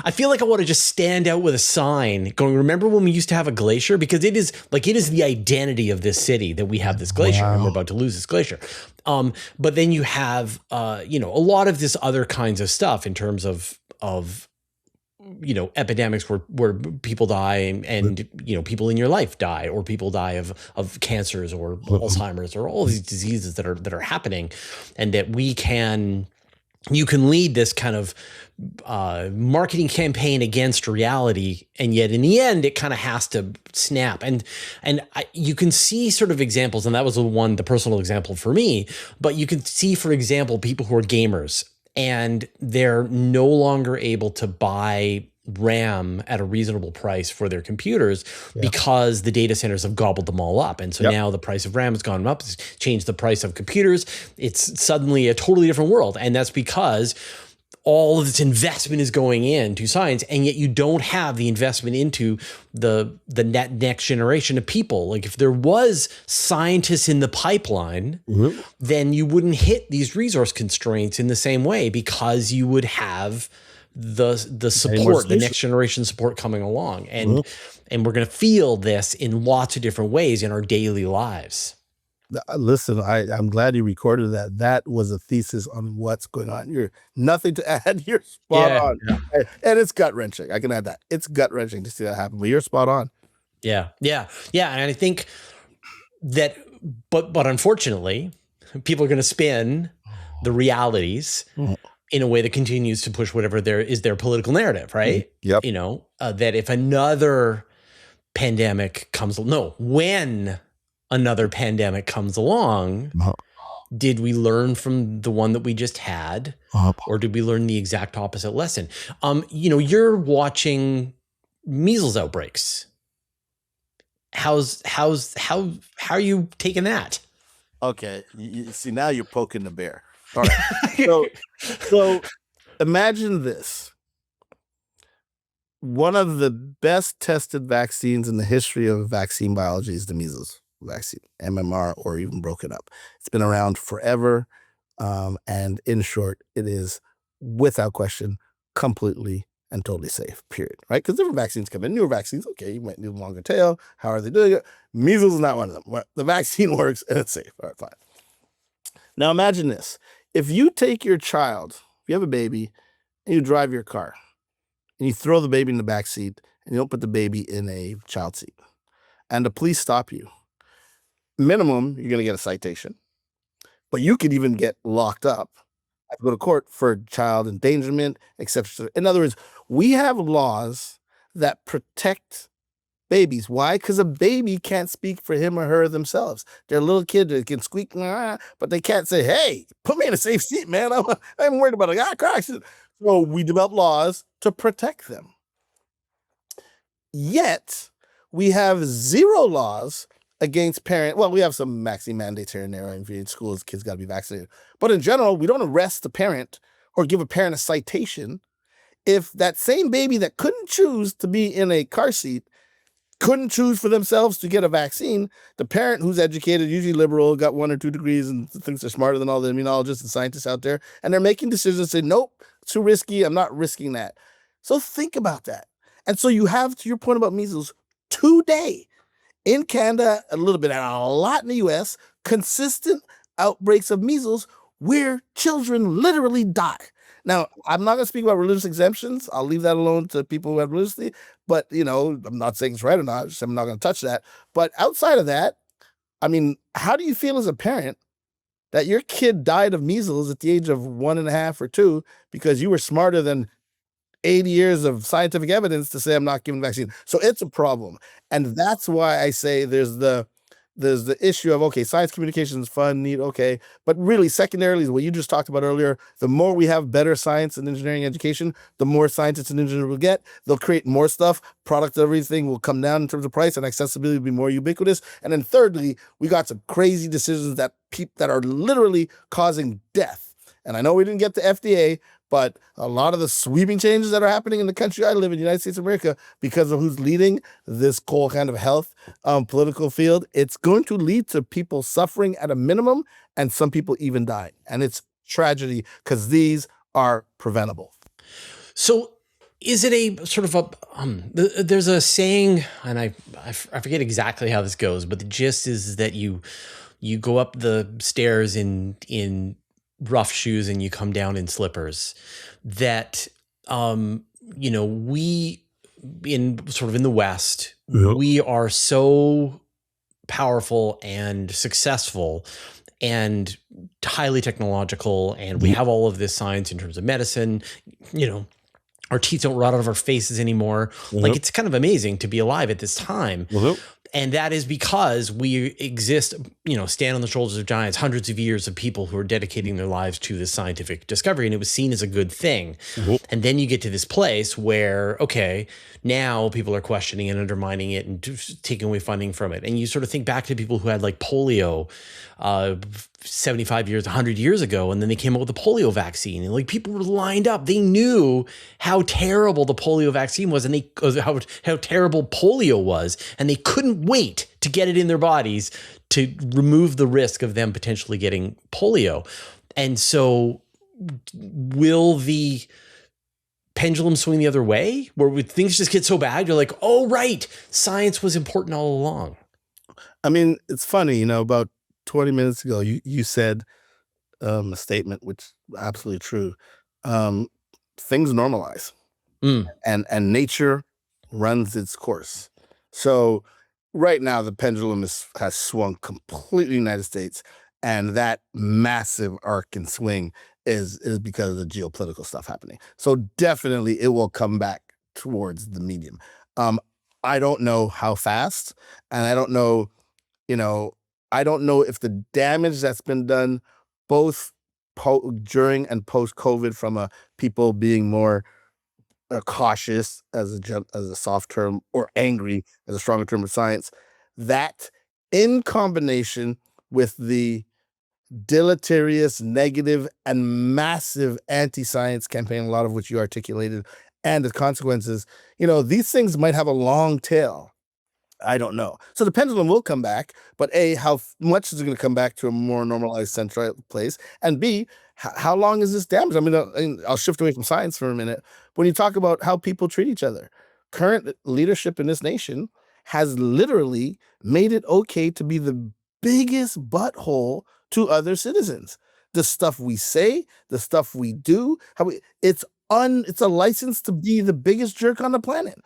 I feel like I want to just stand out with a sign going, remember when we used to have a glacier? Because it is the identity of this city that we have this glacier, and we're about to lose this glacier. But then you have a lot of this other kinds of stuff in terms of epidemics where people die and people in your life die, or people die of cancers or Alzheimer's or all these diseases that are happening, and that you can lead this kind of marketing campaign against reality, and yet in the end it kind of has to snap. And you can see sort of examples, and that was the personal example for me. But you can see, for example, people who are gamers and they're no longer able to buy RAM at a reasonable price for their computers because the data centers have gobbled them all up. And so now the price of RAM has gone up, it's changed the price of computers. It's suddenly a totally different world. And that's because all of this investment is going into science, and yet you don't have the investment into the next generation of people. Like, if there was scientists in the pipeline, then you wouldn't hit these resource constraints in the same way, because you would have the support, the next generation support coming along. And we're going to feel this in lots of different ways in our daily lives. Listen, I'm glad you recorded that. That was a thesis on what's going on. You're nothing to add. You're spot on. Yeah. And it's gut-wrenching. I can add that. It's gut-wrenching to see that happen, but you're spot on. Yeah. And I think that, but unfortunately, people are going to spin the realities in a way that continues to push whatever their political narrative, right? Yep. That if another pandemic when another pandemic comes along, did we learn from the one that we just had, or did we learn the exact opposite lesson? You're watching measles outbreaks. How are you taking that? Okay, you see, now you're poking the bear. All right. So imagine this. One of the best tested vaccines in the history of vaccine biology is the measles vaccine, MMR, or even broken up. It's been around forever. And in short, it is without question completely and totally safe, period. Right? Because different vaccines come in, newer vaccines, okay, you might need a longer tail. How are they doing it? Measles is not one of them. The vaccine works and it's safe. All right, fine. Now imagine this. If you take your child, if you have a baby, and you drive your car, and you throw the baby in the back seat, and you don't put the baby in a child seat, and the police stop you, minimum, you're going to get a citation. But you could even get locked up. I have to go to court for child endangerment, etc. In other words, we have laws that protect babies. Why? Because a baby can't speak for him or her themselves. They're a little kid that can squeak, but they can't say, hey, put me in a safe seat, man. I'm worried about a car accident. So we develop laws to protect them. Yet, we have zero laws against parent. Well, we have some vaccine mandates here and there. In schools, kids got to be vaccinated. But in general, we don't arrest the parent or give a parent a citation if that same baby that couldn't choose to be in a car seat couldn't choose for themselves to get a vaccine. The parent, who's educated, usually liberal, got 1 or 2 degrees and thinks they're smarter than all the immunologists and scientists out there, and they're making decisions and say, nope, it's too risky. I'm not risking that. So think about that. And so you have, to your point about measles, today in Canada, a little bit, and a lot in the US, consistent outbreaks of measles where children literally die. Now, I'm not going to speak about religious exemptions. I'll leave that alone to people who have religiously. But, I'm not saying it's right or not. I'm not going to touch that. But outside of that, I mean, how do you feel as a parent that your kid died of measles at the age of 1.5 or 2 because you were smarter than 80 years of scientific evidence to say I'm not giving the vaccine? So it's a problem. And that's why I say there's the issue of, okay, science communication is fun, neat, okay. But really, secondarily, is what you just talked about earlier. The more we have better science and engineering education, the more scientists and engineers we'll get. They'll create more stuff. Product, everything will come down in terms of price, and accessibility will be more ubiquitous. And then thirdly, we got some crazy decisions that are literally causing death. And I know we didn't get the FDA, but a lot of the sweeping changes that are happening in the country I live in, the United States of America, because of who's leading this whole kind of health political field, it's going to lead to people suffering at a minimum, and some people even dying. And it's tragedy because these are preventable. So is it a sort of there's a saying, and I forget exactly how this goes, but the gist is that you go up the stairs in rough shoes and you come down in slippers, that we in sort of in the West, Yep. we are so powerful and successful and highly technological, and we have all of this science in terms of medicine. Our teeth don't rot out of our faces anymore. Like, it's kind of amazing to be alive at this time. And that is because we exist, stand on the shoulders of giants, hundreds of years of people who are dedicating their lives to this scientific discovery. And it was seen as a good thing. And then you get to this place where, okay, now people are questioning and undermining it and taking away funding from it. And you sort of think back to people who had like polio 75 years, 100 years ago, and then they came up with the polio vaccine. And like, people were lined up. They knew how terrible the polio vaccine was, and how terrible polio was, and they couldn't wait to get it in their bodies to remove the risk of them potentially getting polio. And so will the pendulum swing the other way, where things just get so bad, you're like, oh, right, science was important all along? I mean, it's funny, about 20 minutes ago, you said a statement which is absolutely true. Things normalize, and nature runs its course. So right now, the pendulum has swung completely in the United States, and that massive arc and swing is because of the geopolitical stuff happening. So definitely, it will come back towards the medium. I don't know how fast, and I don't know if the damage that's been done both during and post COVID from people being more cautious as a soft term, or angry as a stronger term of science, that in combination with the deleterious, negative, and massive anti-science campaign, a lot of which you articulated, and the consequences, these things might have a long tail. I don't know. So the pendulum will come back, but A, how much is it going to come back to a more normalized central place? And B, how long is this damage? I mean, I'll shift away from science for a minute. When you talk about how people treat each other, current leadership in this nation has literally made it okay to be the biggest butthole to other citizens. The stuff we say, the stuff we do, it's a license to be the biggest jerk on the planet.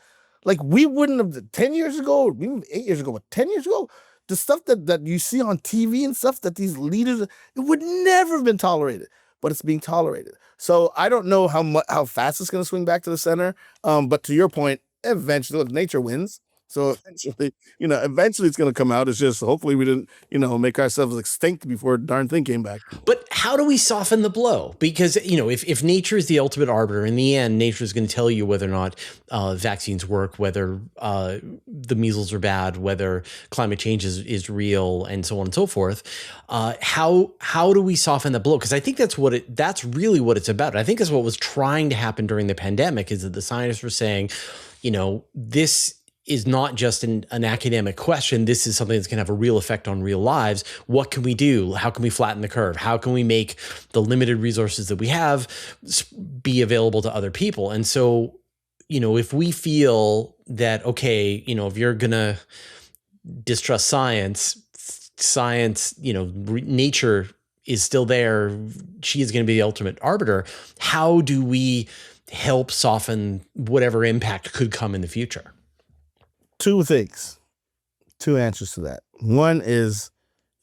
Like, we wouldn't have 10 years ago, even 8 years ago, but 10 years ago, the stuff that you see on TV and stuff that these leaders, it would never have been tolerated, but it's being tolerated. So I don't know how fast it's going to swing back to the center. But to your point, eventually, look, nature wins. So eventually it's going to come out. It's just, hopefully we didn't, make ourselves extinct before a darn thing came back. But how do we soften the blow? Because, if nature is the ultimate arbiter, in the end, nature is going to tell you whether or not vaccines work, whether the measles are bad, whether climate change is real, and so on and so forth. How do we soften the blow? Because I think that's really what it's about. I think that's what was trying to happen during the pandemic, is that the scientists were saying, this is not just an academic question. This is something that's going to have a real effect on real lives. What can we do? How can we flatten the curve? How can we make the limited resources that we have be available to other people? And so, if we feel that, okay, if you're going to distrust science, nature is still there. She is going to be the ultimate arbiter. How do we help soften whatever impact could come in the future? Two answers to that. One is,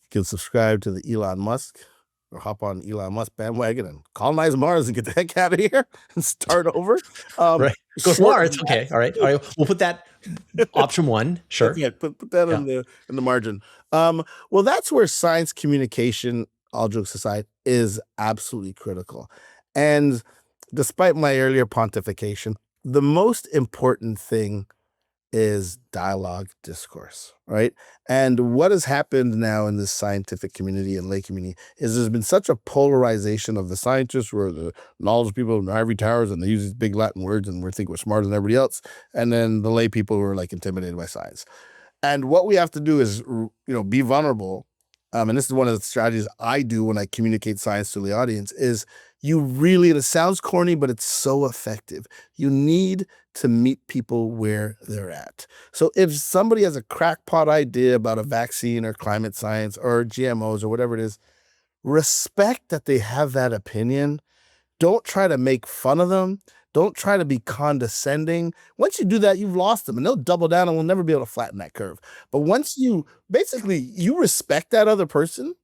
you can subscribe to the Elon Musk, or hop on Elon Musk bandwagon and colonize Mars and get the heck out of here and start over. Right. Go to Mars. Okay. All right. We'll put that option one. Sure. Yeah. Put that in the margin. Well, that's where science communication, all jokes aside, is absolutely critical. And despite my earlier pontification, the most important thing is dialogue, discourse, right? And what has happened now in this scientific community and lay community is there's been such a polarization of the scientists, who are the knowledge people in the ivory towers, and they use these big Latin words, and we think we're smarter than everybody else, and then the lay people who are like intimidated by science. And what we have to do is, be vulnerable. And this is one of the strategies I do when I communicate science to the audience, is and it sounds corny, but it's so effective. You need to meet people where they're at. So if somebody has a crackpot idea about a vaccine or climate science or GMOs or whatever it is, respect that they have that opinion. Don't try to make fun of them. Don't try to be condescending. Once you do that, you've lost them, and they'll double down and we'll never be able to flatten that curve. But once you basically you respect that other person,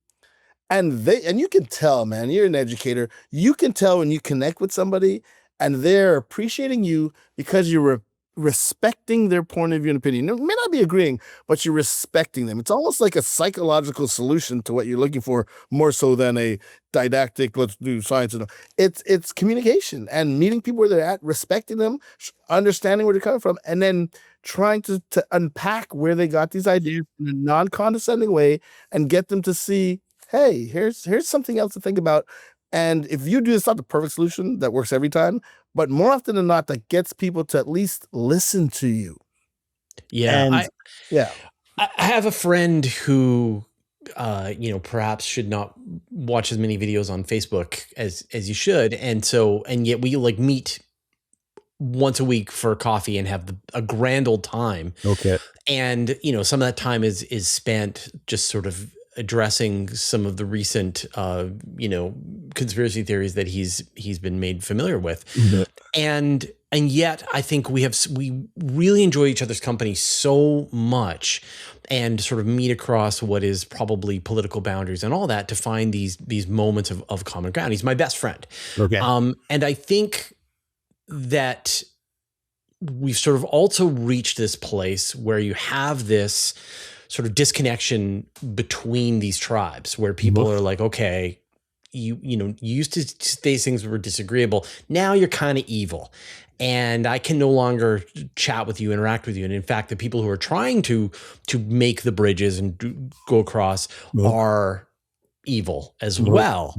and you can tell, man, you're an educator. You can tell when you connect with somebody and they're appreciating you because you're respecting their point of view and opinion. You may not be agreeing, but you're respecting them. It's almost like a psychological solution to what you're looking for, more so than a didactic, let's do science. It's communication and meeting people where they're at, respecting them, understanding where they're coming from, and then trying to unpack where they got these ideas in a non-condescending way and get them to see, hey, here's something else to think about. And if you do, it's not the perfect solution that works every time, but more often than not, that gets people to at least listen to you. Yeah. And yeah. I have a friend who, perhaps should not watch as many videos on Facebook as you should. And yet we like meet once a week for coffee and have a grand old time. Okay. And, some of that time is spent just sort of addressing some of the recent, conspiracy theories that he's been made familiar with. Mhm. And yet I think we really enjoy each other's company so much and sort of meet across what is probably political boundaries and all that to find these moments of common ground. He's my best friend. Okay. And I think that we've sort of also reached this place where you have this sort of disconnection between these tribes where people are like, okay, you used to say things were disagreeable. Now you're kind of evil. And I can no longer chat with you, interact with you. And in fact, the people who are trying to make the bridges and go across are evil as well.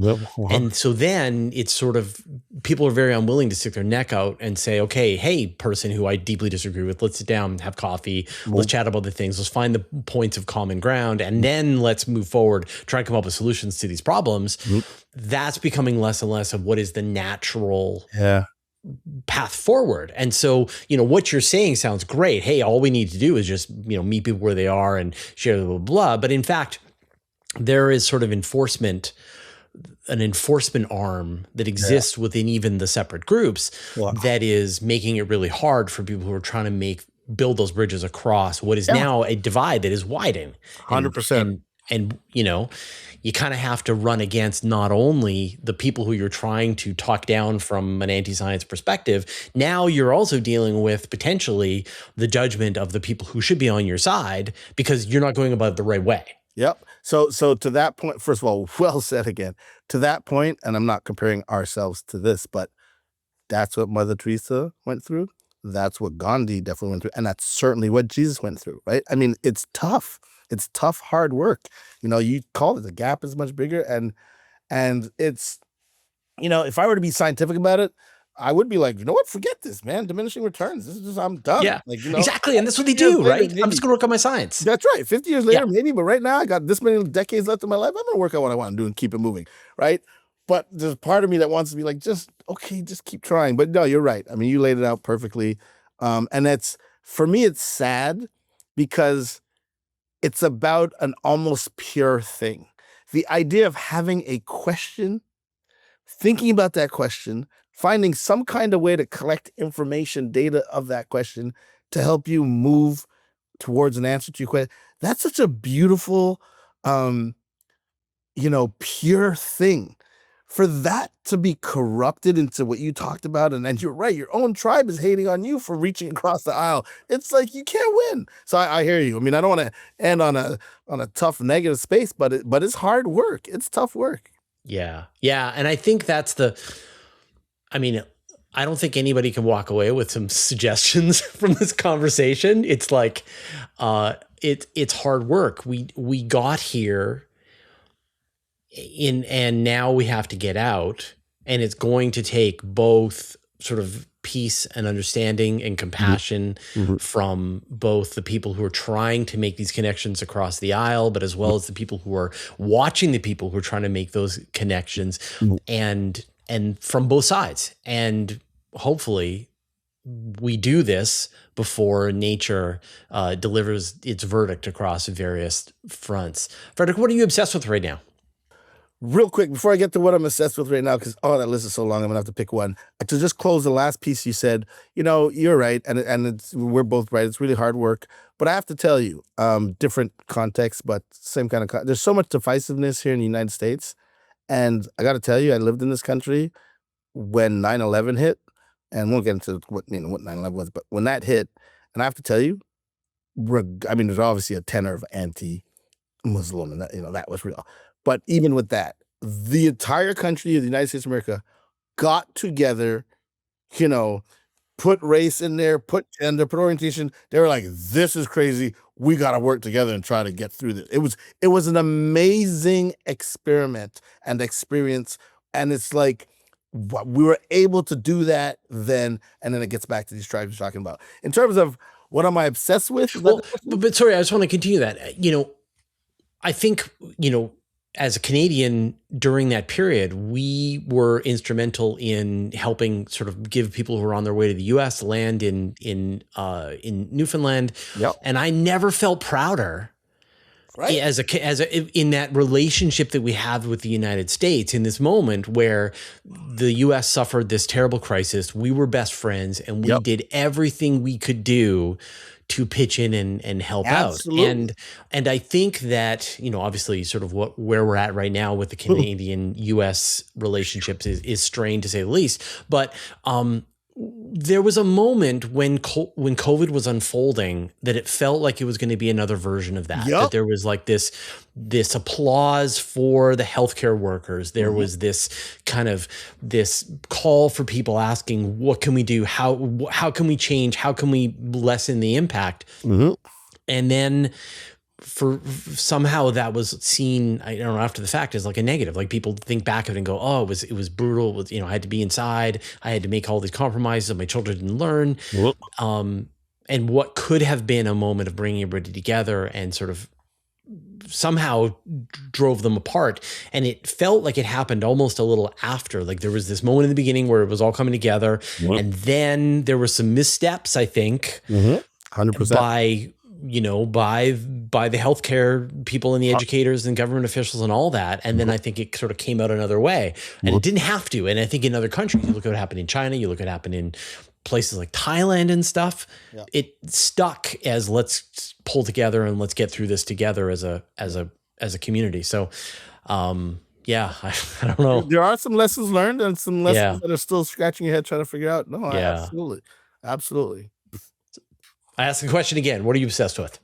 And so then it's sort of, people are very unwilling to stick their neck out and say, okay, hey, person who I deeply disagree with, let's sit down, have coffee, let's chat about the things, let's find the points of common ground, and then let's move forward, try and come up with solutions to these problems. That's becoming less and less of what is the natural path forward. And so, what you're saying sounds great. Hey, all we need to do is just, meet people where they are and share blah, blah, blah. But in fact, there is sort of an enforcement arm that exists within even the separate groups that is making it really hard for people who are trying to build those bridges across what is now a divide that is widening. 100%. And you kind of have to run against not only the people who you're trying to talk down from an anti-science perspective, now you're also dealing with potentially the judgment of the people who should be on your side because you're not going about it the right way. Yep. So to that point, first of all, well said again. To that point, and I'm not comparing ourselves to this, but that's what Mother Teresa went through. That's what Gandhi definitely went through. And that's certainly what Jesus went through, right? I mean, it's tough. It's tough, hard work. You call it, the gap is much bigger. And it's, if I were to be scientific about it, I would be like, you know what? Forget this, man. Diminishing returns. This is just, I'm done. Yeah, like, exactly. And that's what they do, right? I'm just going to work on my science. That's right. 50 years later, maybe. But right now, I got this many decades left in my life. I'm going to work on what I want to do and keep it moving, right? But there's part of me that wants to be like, just keep trying. But no, you're right. I mean, you laid it out perfectly. And that's, for me, it's sad because it's about an almost pure thing. The idea of having a question, thinking about that question, finding some kind of way to collect information, data of that question to help you move towards an answer to your question. That's such a beautiful, pure thing. For that to be corrupted into what you talked about, and then you're right, your own tribe is hating on you for reaching across the aisle. It's like you can't win. So I hear you. I mean, I don't want to end on a tough negative space, but it's hard work. It's tough work. Yeah, and I think I don't think anybody can walk away with some suggestions from this conversation. It's like, it's hard work. We got here and now we have to get out, and it's going to take both sort of peace and understanding and compassion from both the people who are trying to make these connections across the aisle, but as well as the people who are watching the people who are trying to make those connections, and from both sides. And hopefully we do this before nature delivers its verdict across various fronts. Frederic, what are you obsessed with right now? Real quick, before I get to what I'm obsessed with right now, because that list is so long, I'm gonna have to pick one. To just close the last piece you said, you're right, and we're both right. It's really hard work, but I have to tell you, different context, but same kind of. There's so much divisiveness here in the United States, and I got to tell you, I lived in this country when 9/11 hit, and we'll get into what 9/11 was, but when that hit, and I have to tell you, there's obviously a tenor of anti-Muslim, and that was real. But even with that, the entire country of the United States of America got together, you know, put race in there, put gender, put orientation. They were like, "This is crazy. We got to work together and try to get through this." It was an amazing experiment and experience, and it's like we were able to do that then, and then it gets back to these tribes you're talking about. In terms of what am I obsessed with? Well, but sorry, I just want to continue that. I think, as a Canadian during that period, we were instrumental in helping sort of give people who were on their way to the U.S. land in Newfoundland. Yep. And I never felt prouder. Right. As in that relationship that we have with the United States in this moment where the U.S. suffered this terrible crisis, we were best friends and we did everything we could do to pitch in and help Absolutely. out. And I think that, obviously sort of where we're at right now with the Canadian U.S. relationships is strained to say the least. But there was a moment when COVID was unfolding that it felt like it was going to be another version of that. Yep. That there was like this applause for the healthcare workers. There was this kind of this call for people asking, what can we do? How can we change? How can we lessen the impact? And then for somehow that was seen, I don't know, after the fact as like a negative. Like people think back of it and go, oh, it was brutal. It was, I had to be inside. I had to make all these compromises and my children didn't learn. And what could have been a moment of bringing everybody together and sort of somehow drove them apart. And it felt like it happened almost a little after. Like there was this moment in the beginning where it was all coming together. And then there were some missteps, I think, 100%. by the healthcare people and the educators and government officials and all that. And then I think it sort of came out another way, and it didn't have to. And I think in other countries, you look at what happened in China, you look at what happened in places like Thailand and stuff. It stuck as let's pull together and let's get through this together as a community. So, I don't know. There are some lessons learned and some lessons that are still scratching your head trying to figure out. No, absolutely. I ask the question again. What are you obsessed with?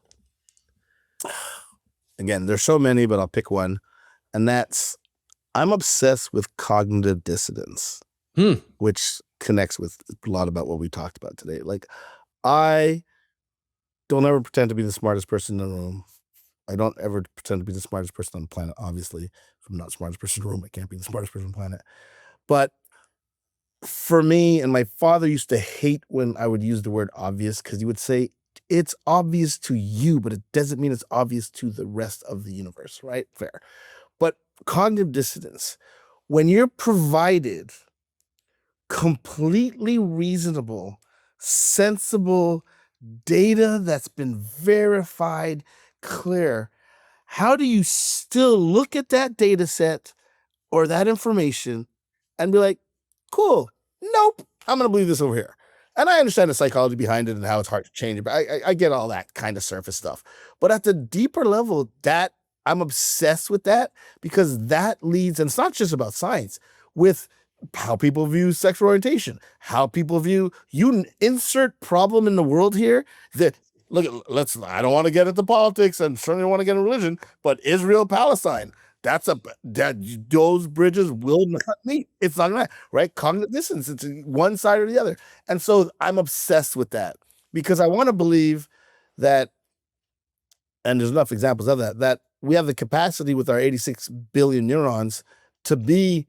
Again, there's so many, but I'll pick one. And that's, I'm obsessed with cognitive dissonance, which connects with a lot about what we talked about today. Like, I don't ever pretend to be the smartest person in the room. I don't ever pretend to be the smartest person on the planet. Obviously, if I'm not the smartest person in the room, I can't be the smartest person on the planet. But for me, and my father used to hate when I would use the word obvious, because he would say, it's obvious to you, but it doesn't mean it's obvious to the rest of the universe, right? Fair. But cognitive dissonance, when you're provided completely reasonable, sensible data that's been verified, clear, how do you still look at that data set or that information and be like, cool, nope, I'm going to believe this over here? And I understand the psychology behind it and how it's hard to change it, but I get all that kind of surface stuff. But at the deeper level, that I'm obsessed with that, because that leads, and it's not just about science, with how people view sexual orientation, how people view, you insert problem in the world here that, look, I don't want to get into politics and certainly don't want to get into religion, but Israel, Palestine, those bridges will not meet. It's not gonna, right? Cognitive dissonance, it's one side or the other. And so I'm obsessed with that because I want to believe that, and there's enough examples of that we have the capacity with our 86 billion neurons to be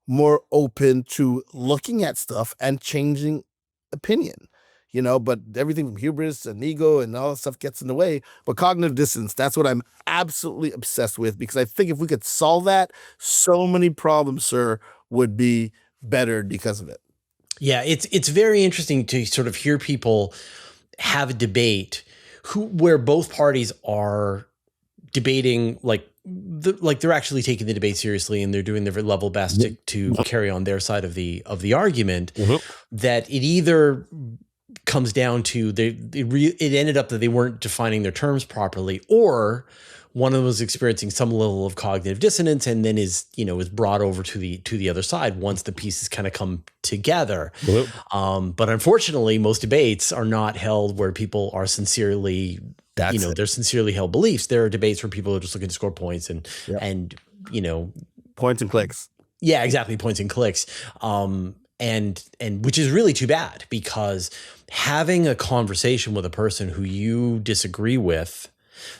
more open to looking at stuff and changing opinion. But everything from hubris and ego and all that stuff gets in the way. But cognitive dissonance, that's what I'm absolutely obsessed with, because I think if we could solve that, so many problems, sir, would be bettered because of it. Yeah, it's very interesting to sort of hear people have a debate where both parties are debating like they're actually taking the debate seriously and they're doing their level best to carry on their side of the argument, that it either comes down to it ended up that they weren't defining their terms properly, or one of them was experiencing some level of cognitive dissonance and then is brought over to the other side once the pieces kind of come together. But unfortunately, most debates are not held where people are sincerely, they're sincerely held beliefs. There are debates where people are just looking to score points and points and clicks. Yeah, exactly. Points and clicks. And which is really too bad, because having a conversation with a person who you disagree with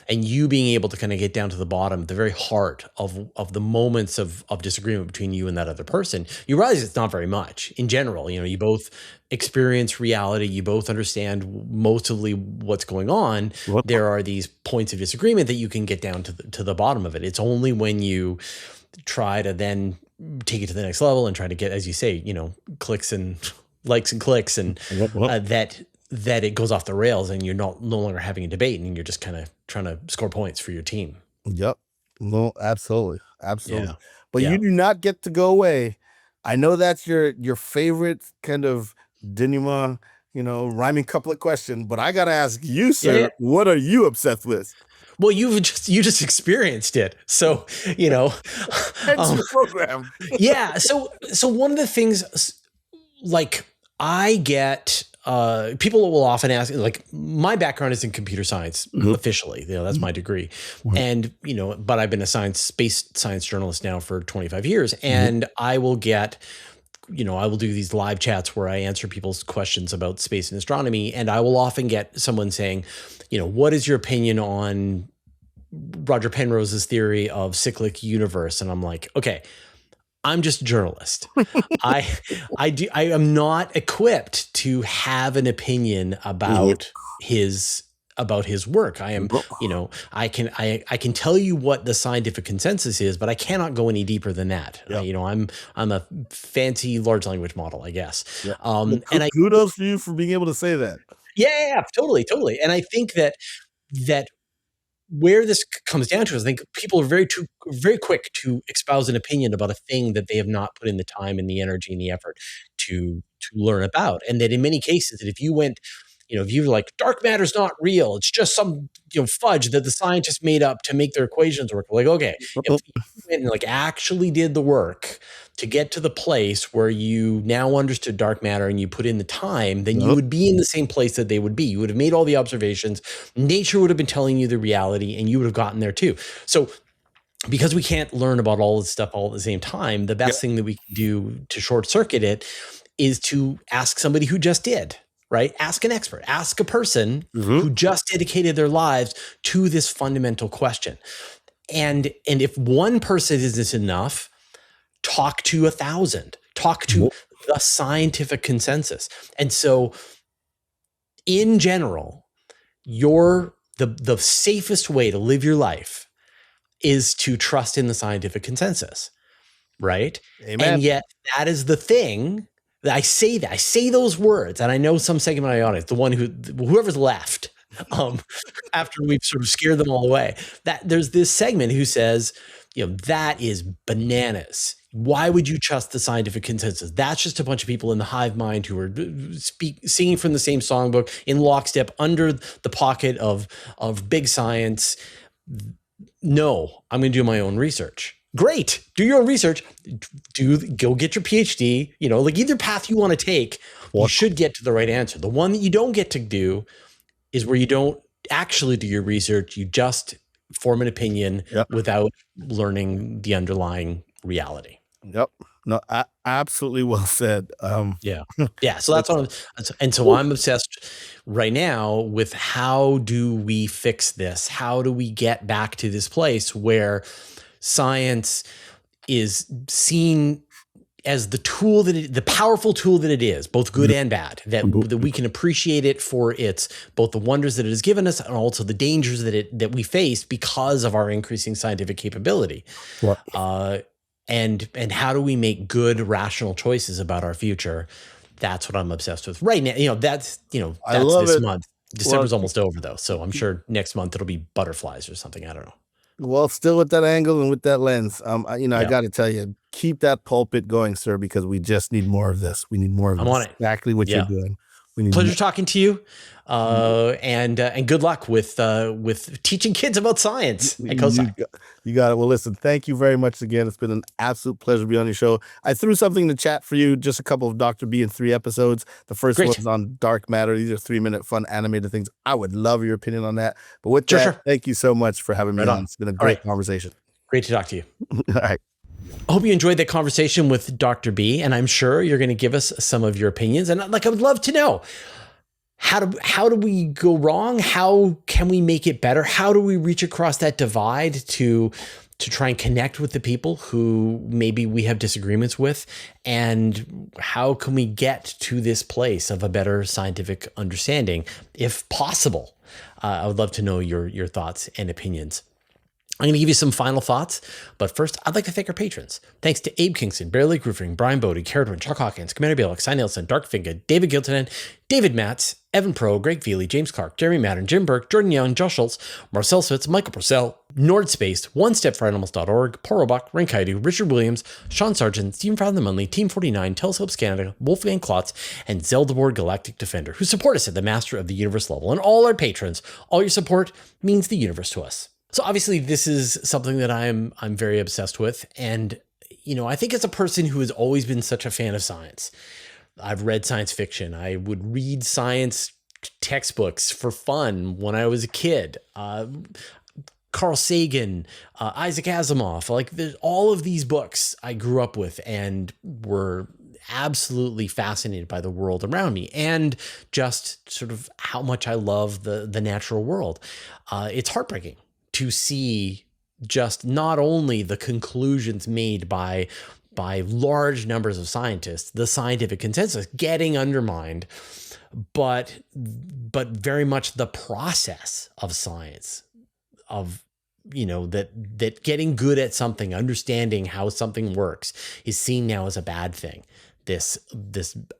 and you being able to kind of get down to the bottom, the very heart of the moments of disagreement between you and that other person, you realize it's not very much in general. You both experience reality. You both understand mostly what's going on. There are these points of disagreement that you can get down to the bottom of it. It's only when you try to then take it to the next level and try to get, as you say, clicks and likes and clicks and that it goes off the rails and you're no longer having a debate and you're just kind of trying to score points for your team. Yep. No, absolutely. Yeah. But you do not get to go away. I know that's your favorite kind of denouement, rhyming couplet question, but I got to ask you, sir, what are you obsessed with? Well, you just experienced it. So, Hence your program. Yeah. So one of the things, like, I get, people will often ask, like, my background is in computer science officially, that's my degree. And, but I've been a space science journalist now for 25 years. And I will get, I will do these live chats where I answer people's questions about space and astronomy. And I will often get someone saying, what is your opinion on Roger Penrose's theory of cyclic universe? And I'm like, okay, I'm just a journalist. I am not equipped to have an opinion about his work. I am, I can tell you what the scientific consensus is, but I cannot go any deeper than that. I'm a fancy large language model, I guess. And kudos to you for being able to say that. Yeah, totally. And I think that where this comes down to is, I think people are very quick to espouse an opinion about a thing that they have not put in the time and the energy and the effort to learn about. And that in many cases, that if you went, if you were like, dark matter's not real, it's just some fudge that the scientists made up to make their equations work. Like, okay, if you went and like actually did the work to get to the place where you now understood dark matter and you put in the time, then you would be in the same place that they would be. You would have made all the observations. Nature would have been telling you the reality and you would have gotten there too. So because we can't learn about all this stuff all at the same time, the best thing that we can do to short circuit it is to ask somebody who just did. Right? Ask an expert, ask a person who just dedicated their lives to this fundamental question. And if one person isn't enough, talk to 1,000, talk to the scientific consensus. And so in general, the safest way to live your life is to trust in the scientific consensus. Right? Amen. And yet that is the thing. I say those words, and I know some segment of my audience, the one whoever's left, after we've sort of scared them all away, that there's this segment who says, that is bananas. Why would you trust the scientific consensus? That's just a bunch of people in the hive mind who are singing from the same songbook in lockstep under the pocket of big science. No, I'm going to do my own research. Great. Do your own research. Go get your PhD. Like either path you want to take, you should get to the right answer. The one that you don't get to do is where you don't actually do your research. You just form an opinion without learning the underlying reality. Yep. No, absolutely well said. Yeah. So that's what I'm obsessed right now with. How do we fix this? How do we get back to this place where science is seen as the tool the powerful tool that it is, both good and bad, that we can appreciate it for its both the wonders that it has given us and also the dangers that we face because of our increasing scientific capability. And how do we make good, rational choices about our future? That's what I'm obsessed with right now. That's this month. December's almost over though, so I'm sure next month it'll be butterflies or something. I don't know. Well, still with that angle and with that lens, I Yeah, got to tell you, keep that pulpit going, sir, because we just need more of this. We need more of I'm on this. it. Exactly what you're Yeah. doing. We need Pleasure more. talking to you. And good luck with teaching kids about science and You cosine. got, you got it. Well, listen, thank you very much again. It's been an absolute pleasure to be on your show. I threw something in the chat for you, just a couple of Dr. B in 3 episodes. The first Great. one's on dark matter. These are 3-minute fun animated things. I would love your opinion on that. But with Sure, that, sure. thank you so much for having me Right on. on. It's been a All right. great conversation. Great to talk to you. All right. I hope you enjoyed that conversation with Dr. B, and I'm sure you're going to give us some of your opinions. And I would love to know, how do we go wrong? How can we make it better? How do we reach across that divide to try and connect with the people who maybe we have disagreements with? And how can we get to this place of a better scientific understanding, if possible? I would love to know your thoughts and opinions. I'm going to give you some final thoughts, but first, I'd like to thank our patrons. Thanks to Abe Kingston, Bear Lake Roofing, Brian Bodie, Carradwin, Chuck Hawkins, Commander Balick, Cy Nielsen, Dark Finga, David Giltonen, David Matz, Evan Pro, Greg Feely, James Clark, Jeremy Madden, Jim Burke, Jordan Young, Josh Schultz, Marcel Switz, Michael Purcell, Nordspace, OneStepForAnimals.org, Paul Robach, Renkaidu, Richard Williams, Sean Sargent, Stephen Fowler Munley, Team 49, Telescopes Canada, Wolfgang Klotz, and Zeldebord Galactic Defender, who support us at the Master of the Universe level. And all our patrons, all your support means the universe to us. So obviously this is something that I'm very obsessed with. And, I think as a person who has always been such a fan of science, I've read science fiction. I would read science textbooks for fun when I was a kid. Carl Sagan, Isaac Asimov, there's all of these books I grew up with and were absolutely fascinated by the world around me and just sort of how much I love the natural world. It's heartbreaking to see just not only the conclusions made by large numbers of scientists, the scientific consensus getting undermined, but very much the process of science, of that getting good at something, understanding how something works, is seen now as a bad thing. This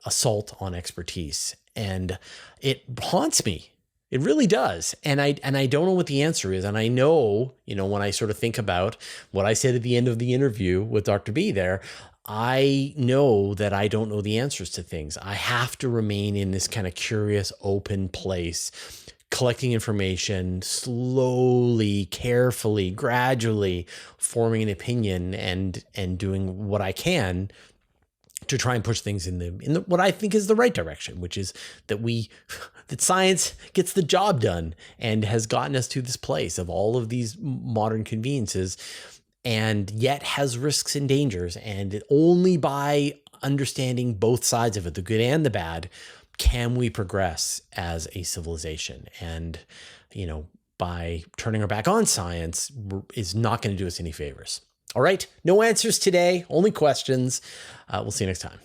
assault on expertise, and it haunts me. It really does. And I don't know what the answer is. And I know, when I sort of think about what I said at the end of the interview with Dr. B there, I know that I don't know the answers to things. I have to remain in this kind of curious, open place, collecting information, slowly, carefully, gradually forming an opinion and doing what I can to try and push things in the what I think is the right direction, which is that science gets the job done and has gotten us to this place of all of these modern conveniences, and yet has risks and dangers. And only by understanding both sides of it, the good and the bad, can we progress as a civilization. And, by turning our back on science is not going to do us any favors. All right. No answers today, only questions. We'll see you next time.